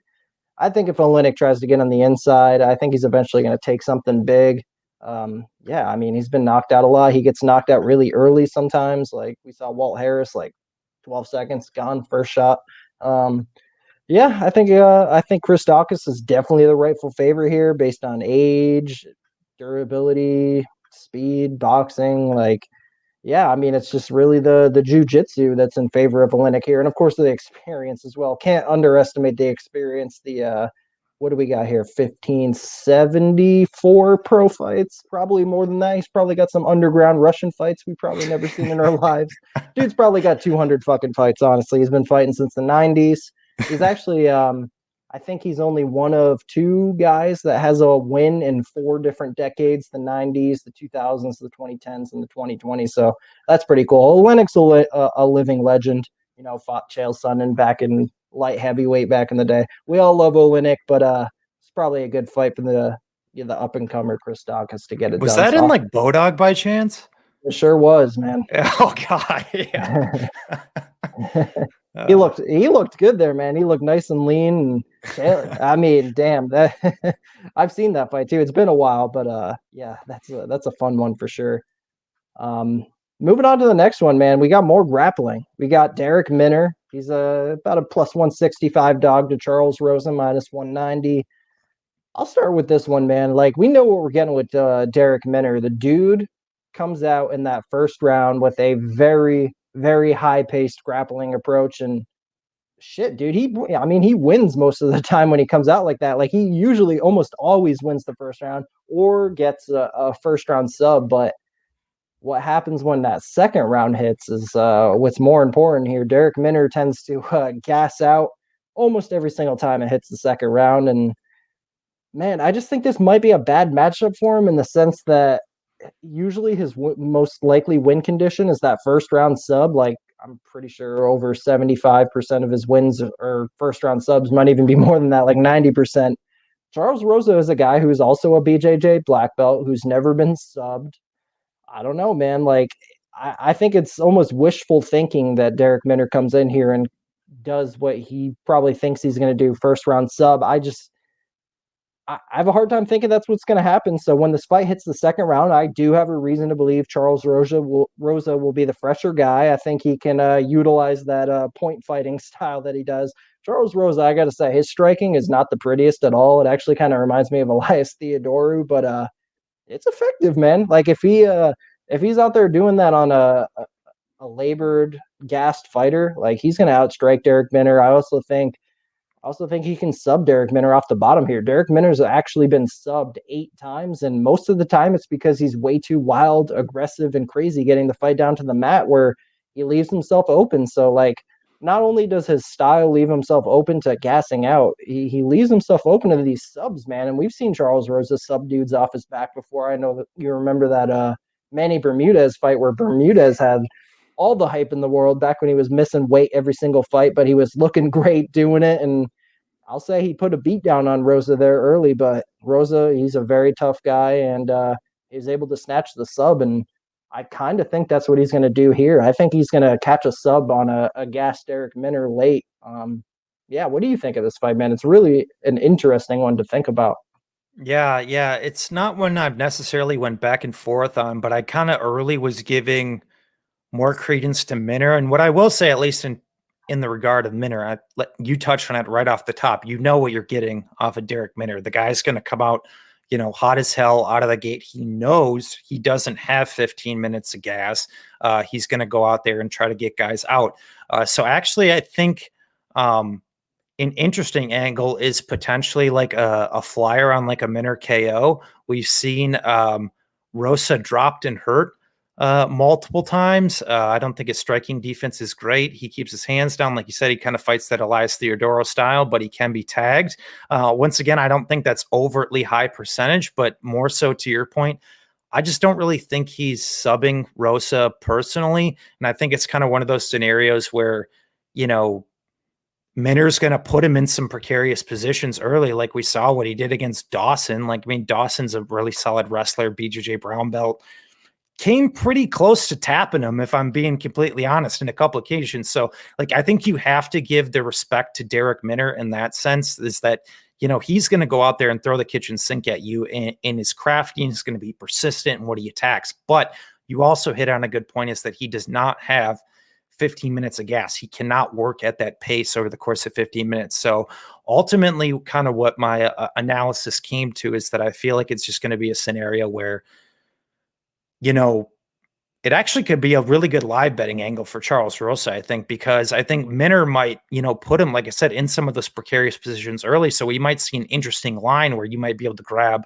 I think if Oleinik tries to get on the inside, I think he's eventually going to take something big. Yeah, I mean, he's been knocked out a lot. He gets knocked out really early sometimes. Like we saw Walt Harris, like 12 seconds gone, first shot. Yeah, I think Chris Daukaus is definitely the rightful favorite here based on age, durability, speed, boxing. Like, yeah, I mean, it's just really the jiu-jitsu that's in favor of Oleinik here. And of course the experience as well. Can't underestimate the experience. What do we got here? 1574 pro fights, probably more than that. He's probably got some underground Russian fights we've probably never seen in our lives. Dude's probably got 200 fucking fights, honestly. He's been fighting since the 90s. He's actually, I think he's only one of 2 guys that has a win in 4 different decades, the 90s, the 2000s, the 2010s, and the 2020s. So that's pretty cool. Oleinik's a living legend, fought Chael Sonnen back in light heavyweight back in the day. We all love Oleinik, but it's probably a good fight for the up-and-comer Chris Daukaus to get it done. Was that in like Bodog by chance? It sure was, man. Oh God, yeah. He looked good there, man. He looked nice and lean. And I mean, damn, that I've seen that fight too. It's been a while, but yeah, that's a fun one for sure. Moving on to the next one, man. We got more grappling. We got Derek Minner. He's about a plus 165 dog to Charles Rosa minus 190. I'll start with this one, man. Like, we know what we're getting with Derek Minner. The dude comes out in that first round with a very, very high paced grappling approach. And shit, dude, he wins most of the time when he comes out like that. Like, he usually almost always wins the first round or gets a first round sub. But what happens when that second round hits is what's more important here. Derek Minner tends to gas out almost every single time it hits the second round. And man, I just think this might be a bad matchup for him in the sense that usually his most likely win condition is that first round sub. Like, I'm pretty sure over 75% of his wins or first round subs might even be more than that, like 90%. Charles Rosa is a guy who's also a BJJ black belt who's never been subbed. I don't know, man. Like, I think it's almost wishful thinking that Derek Minner comes in here and does what he probably thinks he's going to do, first round sub. I have a hard time thinking that's what's going to happen. So when this fight hits the second round, I do have a reason to believe Charles Rosa will be the fresher guy. I think he can utilize that point fighting style that he does. Charles Rosa, I got to say, his striking is not the prettiest at all. It actually kind of reminds me of Elias Theodoru, but it's effective, man. Like, if he's out there doing that on a labored, gassed fighter, like, he's going to outstrike Derek Minner. I also think he can sub Derek Minner off the bottom here. Derek Minner's actually been subbed 8 times, and most of the time it's because he's way too wild, aggressive, and crazy getting the fight down to the mat where he leaves himself open. So, like, not only does his style leave himself open to gassing out, he leaves himself open to these subs, man. And we've seen Charles Rosa sub dudes off his back before. I know that you remember that Manny Bermudez fight where Bermudez had all the hype in the world back when he was missing weight every single fight, but he was looking great doing it. And I'll say he put a beat down on Rosa there early, but Rosa, he's a very tough guy, and he was able to snatch the sub. And I kind of think that's what he's going to do here. I think he's going to catch a sub on a gas Derek Minner late. Yeah, what do you think of this fight, man? It's really an interesting one to think about. Yeah, yeah. It's not one I've necessarily went back and forth on, but I kind of early was giving more credence to Minner. And what I will say, at least in the regard of Minner, you touched on it right off the top. You know what you're getting off of Derek Minner. The guy's going to come out, hot as hell out of the gate. He knows he doesn't have 15 minutes of gas. He's going to go out there and try to get guys out. So actually, I think an interesting angle is potentially like a flyer on like a Minner KO. We've seen Rosa dropped and hurt multiple times. I don't think his striking defense is great. He keeps his hands down. Like you said, he kind of fights that Elias Theodoro style, but he can be tagged. Once again, I don't think that's overtly high percentage, but more so to your point, I just don't really think he's subbing Rosa personally. And I think it's kind of one of those scenarios where, Minner's going to put him in some precarious positions early, like we saw what he did against Dawson. Like, I mean, Dawson's a really solid wrestler, BJJ brown belt. Came pretty close to tapping him, if I'm being completely honest, in a couple occasions. So, like, I think you have to give the respect to Derek Minner in that sense, is that, he's going to go out there and throw the kitchen sink at you, and his crafty, he's going to be persistent in what he attacks. But you also hit on a good point, is that he does not have 15 minutes of gas. He cannot work at that pace over the course of 15 minutes. So ultimately, kind of what my analysis came to is that I feel like it's just going to be a scenario where, it actually could be a really good live betting angle for Charles Rosa, I think, because I think Minner might, put him, like I said, in some of those precarious positions early. So we might see an interesting line where you might be able to grab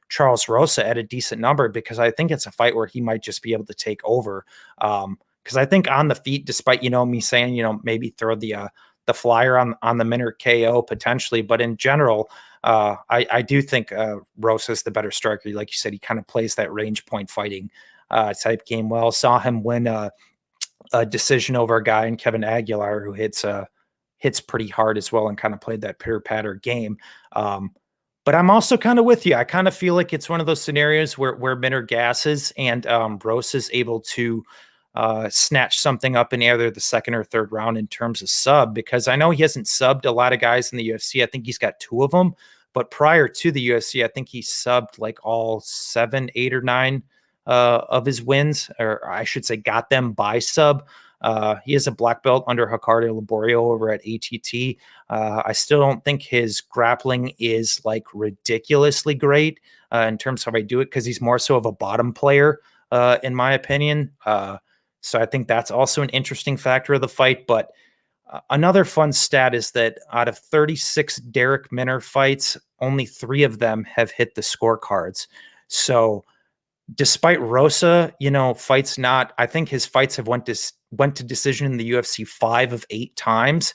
Charles Rosa at a decent number, because I think it's a fight where he might just be able to take over. Because I think on the feet, despite, me saying, maybe throw the flyer on the Minner KO potentially, but in general, I do think Rosa is the better striker. Like you said, he kind of plays that range point fighting type game well. Saw him win a decision over a guy in Kevin Aguilar who hits pretty hard as well, and kind of played that pitter patter game. But I'm also kind of with you. I kind of feel like it's one of those scenarios where Minner gasses and Rosa's able to snatch something up in either the second or third round in terms of sub, because I know he hasn't subbed a lot of guys in the UFC. I think he's got 2 of them, but prior to the UFC, I think he subbed like all 7, 8, or 9 of his wins, or I should say got them by sub. He is a black belt under Ricardo Laborio over at ATT. I still don't think his grappling is like ridiculously great in terms of how I do it, because he's more so of a bottom player, in my opinion. So I think that's also an interesting factor of the fight. But another fun stat is that out of 36 Derek Minner fights, only 3 of them have hit the scorecards. So despite Rosa, fights not, I think his fights have went to decision in the UFC 5 of 8 times.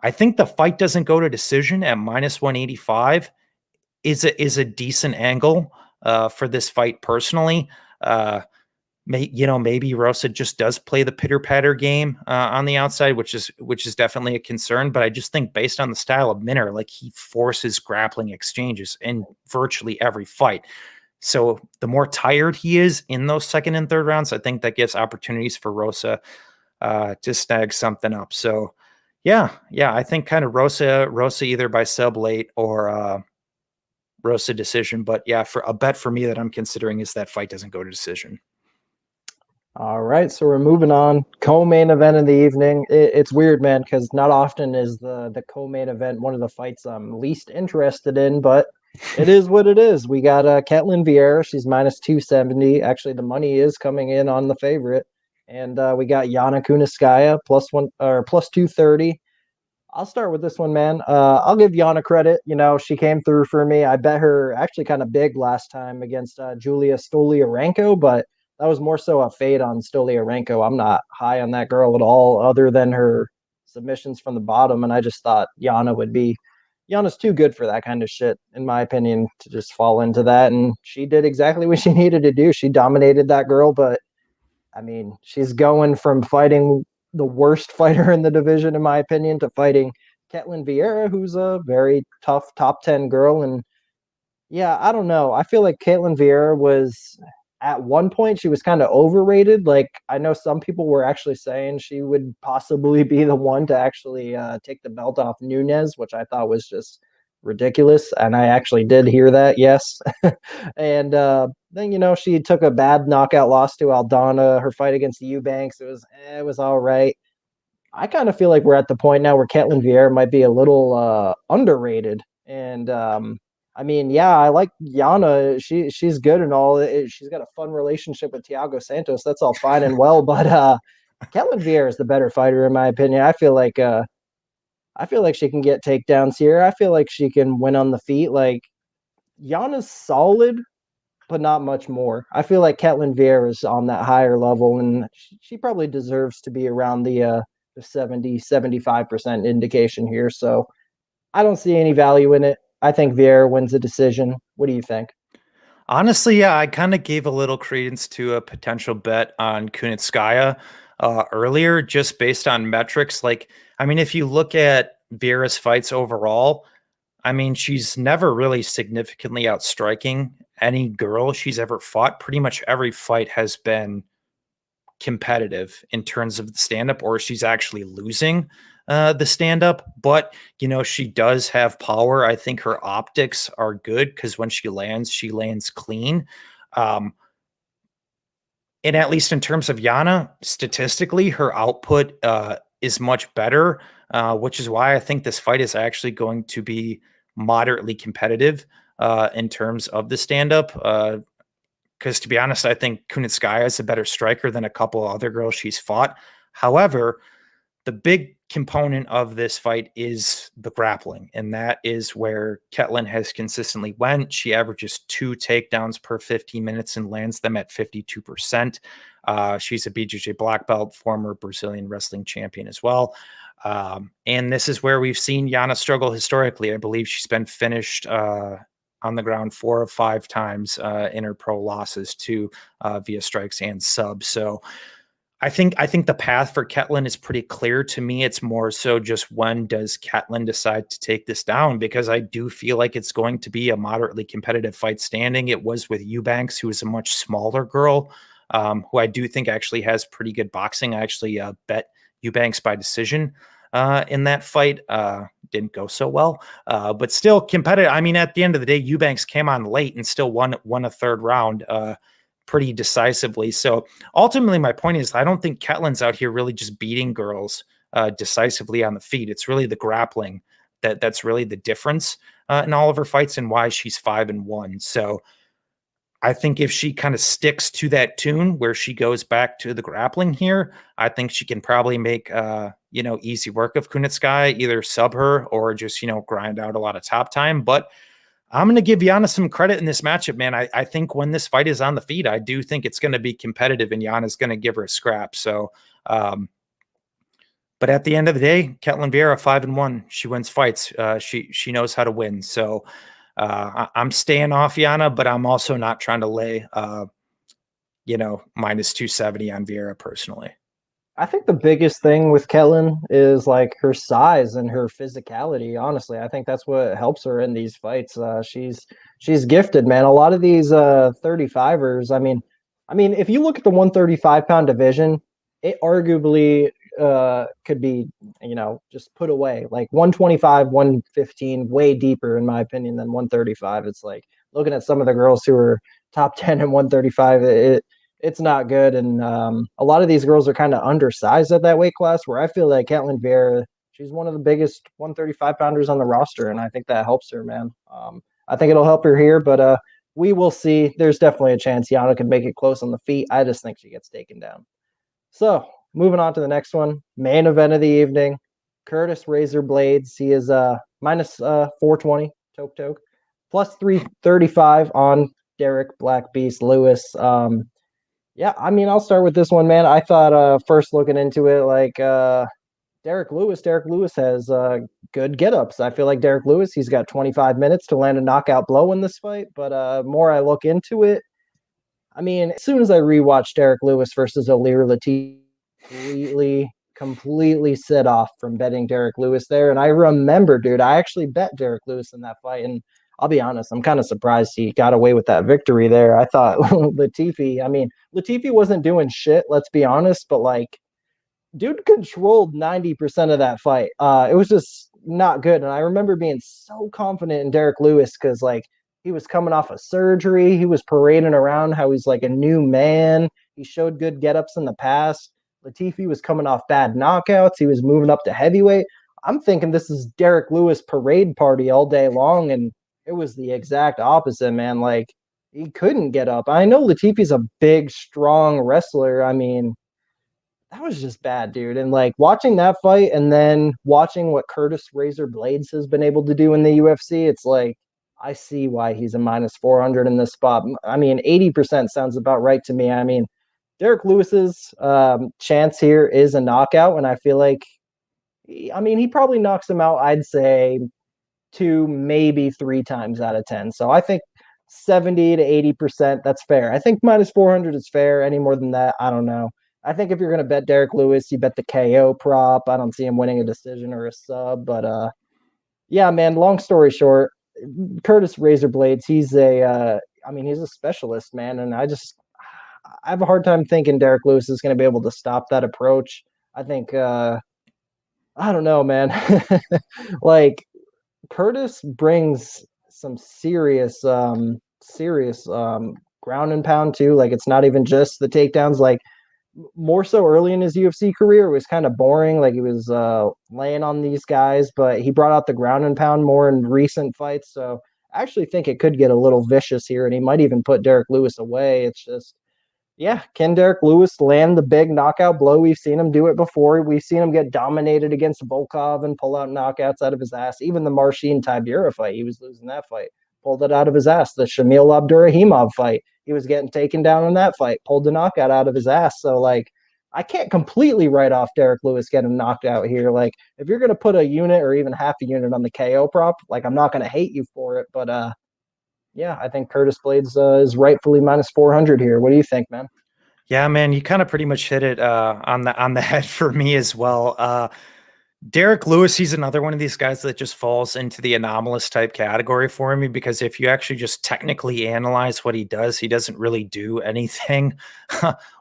I think the fight doesn't go to decision at -185 is a decent angle for this fight personally. Maybe Rosa just does play the pitter patter game on the outside, which is definitely a concern. But I just think based on the style of Minner, like, he forces grappling exchanges in virtually every fight. So the more tired he is in those second and third rounds, I think that gives opportunities for Rosa to snag something up. So yeah, I think kind of Rosa either by sub late or Rosa decision. But yeah, for a bet for me that I'm considering is that fight doesn't go to decision. All right, so we're moving on. Co-main event of the evening. It's weird, man, because not often is the co-main event one of the fights I'm least interested in, but it is what it is. We got Ketlen Vieira. She's -270. Actually, the money is coming in on the favorite. And we got Yana Kunitskaya +230. I'll start with this one, man. I'll give Yana credit. She came through for me. I bet her actually kind of big last time against Julia Stoliarenko, but that was more so a fade on Stoliarenko. I'm not high on that girl at all, other than her submissions from the bottom. And I just thought Yana's too good for that kind of shit, in my opinion, to just fall into that. And she did exactly what she needed to do. She dominated that girl, but I mean, she's going from fighting the worst fighter in the division, in my opinion, to fighting Ketlen Vieira, who's a very tough top 10 girl. And yeah, I don't know. I feel like Ketlen Vieira was, at one point, she was kind of overrated. Like, I know some people were actually saying she would possibly be the one to actually take the belt off Nunes, which I thought was just ridiculous. And I actually did hear that, yes. And then, she took a bad knockout loss to Aldana. Her fight against Eubanks, it was all right. I kind of feel like we're at the point now where Ketlen Vieira might be a little underrated. And I mean, yeah, I like Yana. She's good and all. She's got a fun relationship with Thiago Santos. That's all fine and well, but Ketlen Vieira is the better fighter, in my opinion. I feel like she can get takedowns here. I feel like she can win on the feet. Like, Yana's solid, but not much more. I feel like Ketlen Vieira is on that higher level, and she probably deserves to be around the 70-75% indication here. So I don't see any value in it. I think Vieira wins the decision. What do you think? Honestly, yeah, I kind of gave a little credence to a potential bet on Kunitskaya earlier, just based on metrics. Like, I mean, if you look at Vieira's fights overall, I mean, she's never really significantly outstriking any girl she's ever fought. Pretty much every fight has been competitive in terms of the stand-up, or she's actually losing the stand-up. But she does have power. I think her optics are good because when she lands clean. And at least in terms of Yana, statistically, her output is much better, which is why I think this fight is actually going to be moderately competitive in terms of the stand-up. Because to be honest, I think Kunitskaya is a better striker than a couple other girls she's fought. However, the big component of this fight is the grappling, and that is where Ketlen has consistently went. She averages 2 takedowns per 15 minutes and lands them at 52%. She's a BJJ black belt, former Brazilian wrestling champion as well. And this is where we've seen Yana struggle historically. I believe she's been finished on the ground 4 of 5 times in her pro losses to via strikes and subs. So I think the path for Ketlen is pretty clear to me. It's more so just when does Ketlen decide to take this down, because I do feel like it's going to be a moderately competitive fight standing. It was with Eubanks, who is a much smaller girl, who I do think actually has pretty good boxing. I actually bet Eubanks by decision in that fight. Didn't go so well, but still competitive. I mean, at the end of the day, Eubanks came on late and still won a third round. pretty decisively. So ultimately, my point is I don't think Ketlin's out here really just beating girls decisively on the feet. It's really the grappling that's really the difference in all of her fights and why she's 5-1. So I think if she kind of sticks to that tune where she goes back to the grappling here, I think she can probably make, easy work of Kunitskaya, either sub her or just, grind out a lot of top time. But I'm going to give Yana some credit in this matchup, man. I think when this fight is on the feet, I do think it's going to be competitive and Yana's going to give her a scrap. So, but at the end of the day, Ketlen Vieira 5-1. She wins fights. She knows how to win. So I'm staying off Yana, but I'm also not trying to lay minus 270 on Vieira personally. I think the biggest thing with Kellen is like her size and her physicality. Honestly, I think that's what helps her in these fights. She's gifted, man. A lot of these 35ers. I mean, if you look at the 135-pound division, it arguably could be, just put away. Like 125, 115, way deeper in my opinion than 135. It's like looking at some of the girls who are top 10 and 135. It's not good. And a lot of these girls are kind of undersized at that weight class, where I feel like Ketlen Vieira, she's one of the biggest 135-pounders on the roster, and I think that helps her, man. I think it'll help her here, but we will see. There's definitely a chance Yana could make it close on the feet. I just think she gets taken down. So moving on to the next one, main event of the evening, Curtis Razor Blaydes. He is minus 420, toke, plus 335 on Derek Black Beast Lewis. Yeah, I mean, I'll start with this one, man. I thought first looking into it, like Derek Lewis has good get-ups. I feel like Derek Lewis, he's got 25 minutes to land a knockout blow in this fight. But more I look into it, I mean, as soon as I rewatched Derek Lewis versus Olir Latifi, completely set off from betting Derek Lewis there. And I remember, dude, I actually bet Derek Lewis in that fight. And I'll be honest, I'm kind of surprised he got away with that victory there. I thought Latifi wasn't doing shit, let's be honest, but like, dude controlled 90% of that fight. It was just not good. And I remember being so confident in Derek Lewis because, like, he was coming off of surgery. He was parading around how he's like a new man. He showed good get-ups in the past. Latifi was coming off bad knockouts. He was moving up to heavyweight. I'm thinking this is Derek Lewis parade party all day long, and it was the exact opposite, man. Like, he couldn't get up. I know Latifi's a big, strong wrestler. I mean, that was just bad, dude. And like watching that fight and then watching what Curtis Razor Blaydes has been able to do in the UFC, it's like, I see why he's a minus 400 in this spot. I mean, 80% sounds about right to me. I mean, Derek Lewis's chance here is a knockout, and I feel like, he probably knocks him out, I'd say, 2, maybe 3 times out of 10. So I think 70 to 80%, that's fair. I think minus 400 is fair. Any more than that, I don't know. I think if you're going to bet Derek Lewis, you bet the KO prop. I don't see him winning a decision or a sub. But yeah, man, long story short, Curtis Razor Blaydes, he's a specialist, man. And I have a hard time thinking Derek Lewis is going to be able to stop that approach. I think, I don't know, man. Like, Curtis brings some serious ground and pound too. Like, it's not even just the takedowns. Like, more so early in his UFC career, it was kind of boring. Like, he was laying on these guys, but he brought out the ground and pound more in recent fights. So I actually think it could get a little vicious here, and he might even put Derek Lewis away. It's just, yeah, can Derek Lewis land the big knockout blow? We've seen him do it before. We've seen him get dominated against Volkov and pull out knockouts out of his ass. Even the Marcin Tybura fight, he was losing that fight, pulled it out of his ass. The Shamil Abdurrahimov fight, he was getting taken down in that fight, pulled the knockout out of his ass. So, like, I can't completely write off Derek Lewis getting knocked out here. Like, if you're going to put a unit or even half a unit on the KO prop, like, I'm not going to hate you for it. But yeah, I think Curtis Blaydes is rightfully minus 400 here. What do you think, man? Yeah, man, you kind of pretty much hit it on the head for me as well. Derek Lewis, he's another one of these guys that just falls into the anomalous type category for me, because if you actually just technically analyze what he does, he doesn't really do anything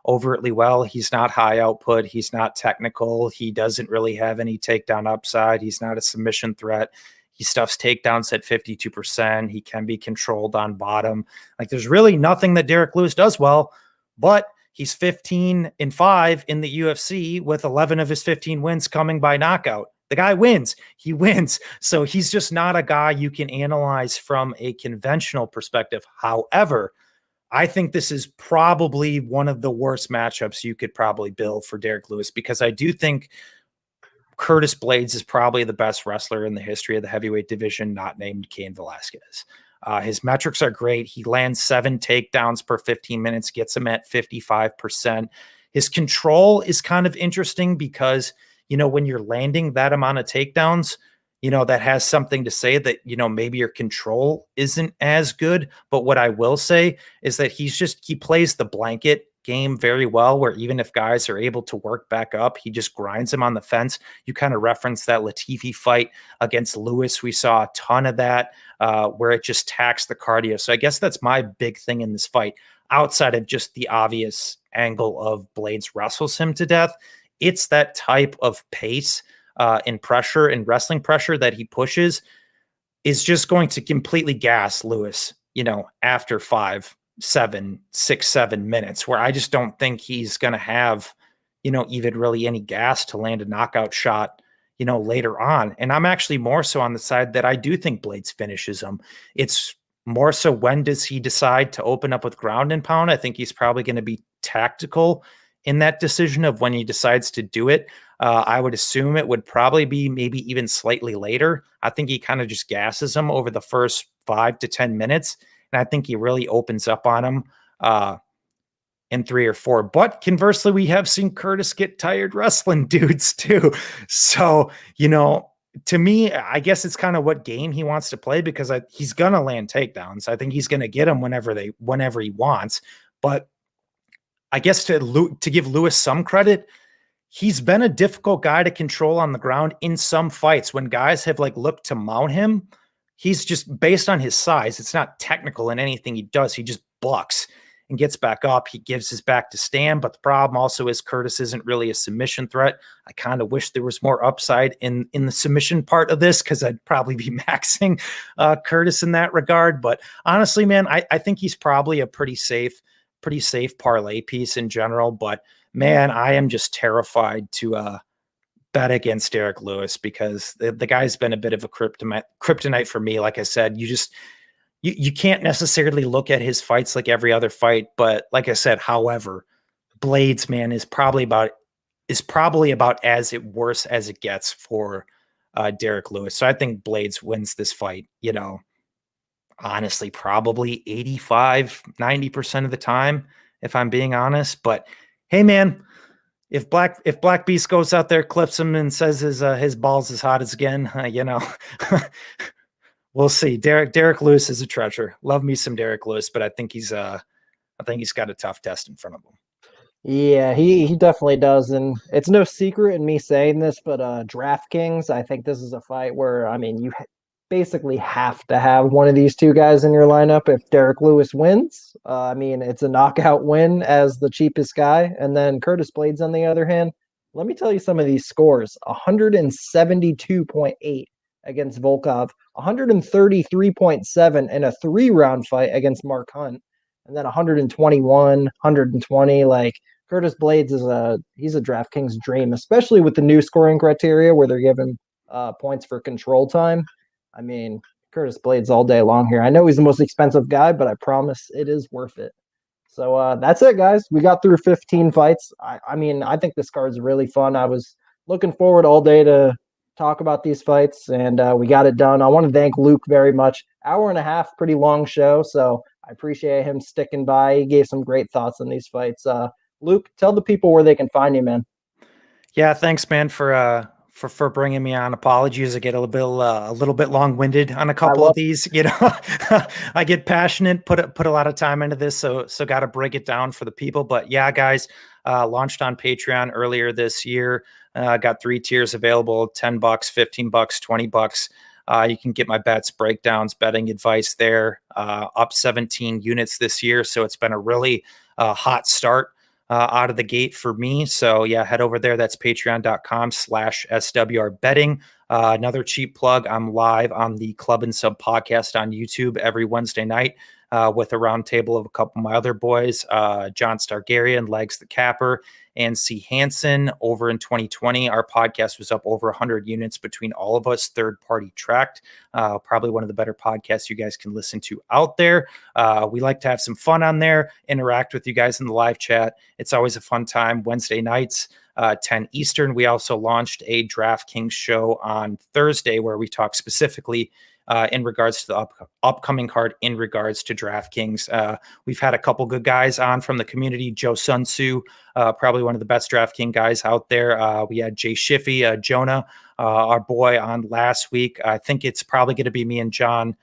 overtly well. He's not high output. He's not technical. He doesn't really have any takedown upside. He's not a submission threat. He stuffs takedowns at 52%. He can be controlled on bottom. Like, there's really nothing that Derek Lewis does well, but he's 15-5 in the UFC with 11 of his 15 wins coming by knockout. The guy wins. He wins. So he's just not a guy you can analyze from a conventional perspective. However, I think this is probably one of the worst matchups you could probably build for Derek Lewis, because I do think Curtis Blaydes is probably the best wrestler in the history of the heavyweight division, not named Cain Velasquez. His metrics are great. He lands 7 takedowns per 15 minutes, gets him at 55%. His control is kind of interesting because, when you're landing that amount of takedowns, that has something to say that, maybe your control isn't as good. But what I will say is that he plays the blanket game very well, where even if guys are able to work back up, he just grinds them on the fence. You kind of referenced that Latifi fight against Lewis. We saw a ton of that where it just taxed the cardio. So I guess that's my big thing in this fight, outside of just the obvious angle of Blaydes wrestles him to death. It's that type of pace and pressure and wrestling pressure that he pushes is just going to completely gas Lewis, after 5, 7, 6, 7 minutes, where I just don't think he's going to have, even really any gas to land a knockout shot, later on. And I'm actually more so on the side that I do think Blaydes finishes him. It's more so, when does he decide to open up with ground and pound? I think he's probably going to be tactical in that decision of when he decides to do it. I would assume it would probably be maybe even slightly later. I think he kind of just gasses him over the first 5 to 10 minutes. And I think he really opens up on him in 3 or 4. But conversely, we have seen Curtis get tired wrestling dudes too. So, to me, I guess it's kind of what game he wants to play, because he's going to land takedowns. I think he's going to get them whenever he wants. But I guess to give Lewis some credit, he's been a difficult guy to control on the ground in some fights. When guys have looked to mount him, he's just, based on his size, it's not technical in anything he does. He just bucks and gets back up. He gives his back to stand. But the problem also is Curtis isn't really a submission threat. I kind of wish there was more upside in the submission part of this, because I'd probably be maxing Curtis in that regard. But honestly, man, I think he's probably a pretty safe parlay piece in general. But man, I am just terrified to bet against Derek Lewis, because the guy's been a bit of a kryptonite for me. Like I said, you can't necessarily look at his fights like every other fight, but like I said, however, Blaydes, man, is probably about as worse as it gets for Derek Lewis. So I think Blaydes wins this fight, honestly, probably 85-90% of the time, if I'm being honest. But hey, man, if Black Beast goes out there, clips him, and says his balls as hot as again, we'll see. Derek Lewis is a treasure. Love me some Derek Lewis, but I think he's got a tough test in front of him. Yeah, he definitely does. And it's no secret in me saying this, but DraftKings, I think this is a fight where, you basically have to have one of these two guys in your lineup if Derek Lewis wins. It's a knockout win as the cheapest guy. And then Curtis Blaydes, on the other hand, let me tell you some of these scores. 172.8 against Volkov, 133.7 in a 3-round fight against Mark Hunt, and then 121, 120. Curtis Blaydes he's a DraftKings dream, especially with the new scoring criteria where they're giving points for control time. Curtis Blaydes all day long here. I know he's the most expensive guy, but I promise it is worth it. So that's it, guys. We got through 15 fights. I think this card's really fun. I was looking forward all day to talk about these fights, and we got it done. I want to thank Luke very much. Hour and a half, pretty long show, so I appreciate him sticking by. He gave some great thoughts on these fights. Luke, tell the people where they can find you, man. Yeah, thanks, man, for bringing me on. Apologies, I get a little bit long-winded on a couple of these. I get passionate, put a lot of time into this, so got to break it down for the people. But yeah, guys, launched on Patreon earlier this year. Got 3 tiers available: $10, $15, $20. You can get my bets, breakdowns, betting advice there. Up 17 units this year, so it's been a really hot start out of the gate for me. So yeah, head over there. That's patreon.com/SWR betting. Another cheap plug. I'm live on the Club and Sub podcast on YouTube every Wednesday night with a roundtable of a couple of my other boys, John Stargarian, Legs the Capper, and C. Hansen. Over in 2020, our podcast was up over 100 units between all of us, third-party tracked. Probably one of the better podcasts you guys can listen to out there. We like to have some fun on there, interact with you guys in the live chat. It's always a fun time. Wednesday nights, 10 Eastern. We also launched a DraftKings show on Thursday where we talk specifically in regards to the upcoming card in regards to DraftKings. We've had a couple good guys on from the community. Joe Sunsu, probably one of the best DraftKings guys out there. We had Jay Shiffy, Jonah, our boy, on last week. I think it's probably going to be me and John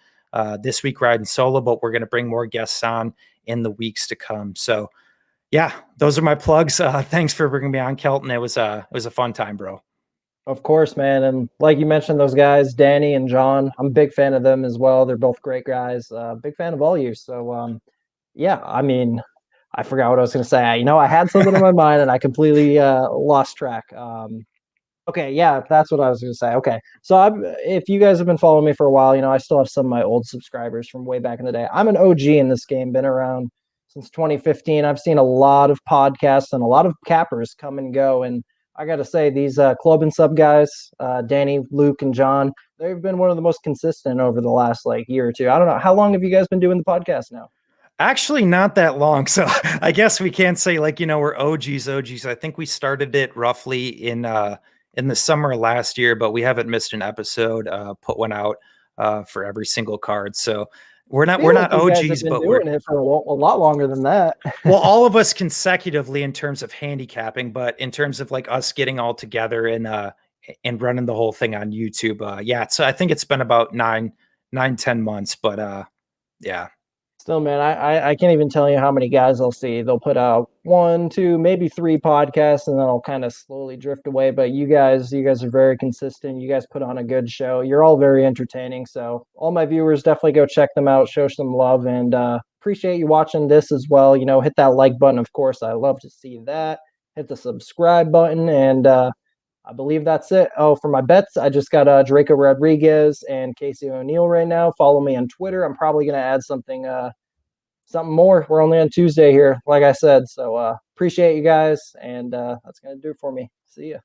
this week riding solo, but we're going to bring more guests on in the weeks to come. So yeah, those are my plugs. Thanks for bringing me on, Kelton. It was a fun time, bro. Of course, man. And like you mentioned, those guys, Danny and John, I'm a big fan of them as well. They're both great guys. Big fan of all you. So, yeah, I mean, I forgot what I was going to say. I had something in my mind and I completely lost track. Okay, yeah, that's what I was going to say. Okay, so if you guys have been following me for a while, I still have some of my old subscribers from way back in the day. I'm an OG in this game, been around since 2015. I've seen a lot of podcasts and a lot of cappers come and go, and I got to say, these club and sub guys, Danny, Luke, and John, they've been one of the most consistent over the last year or two. I don't know. How long have you guys been doing the podcast now? Actually, not that long. So I guess we can't say we're OGs. I think we started it roughly in the summer last year, but we haven't missed an episode, put one out for every single card. So we're not OGs, but we're doing it for a lot longer than that. Well, all of us consecutively in terms of handicapping, but in terms of us getting all together and running the whole thing on YouTube. Yeah. So I think it's been about 10 months, but yeah. Still, man, I can't even tell you how many guys I'll see. They'll put out 1, 2, maybe 3 podcasts, and then I'll kind of slowly drift away. But you guys are very consistent. You guys put on a good show. You're all very entertaining. So all my viewers, definitely go check them out, show some love, and appreciate you watching this as well. Hit that like button, of course. I love to see that. Hit the subscribe button, and I believe that's it. Oh, for my bets, I just got Draco Rodriguez and Casey O'Neill right now. Follow me on Twitter. I'm probably going to add something more. We're only on Tuesday here, like I said. So appreciate you guys, and that's going to do it for me. See ya.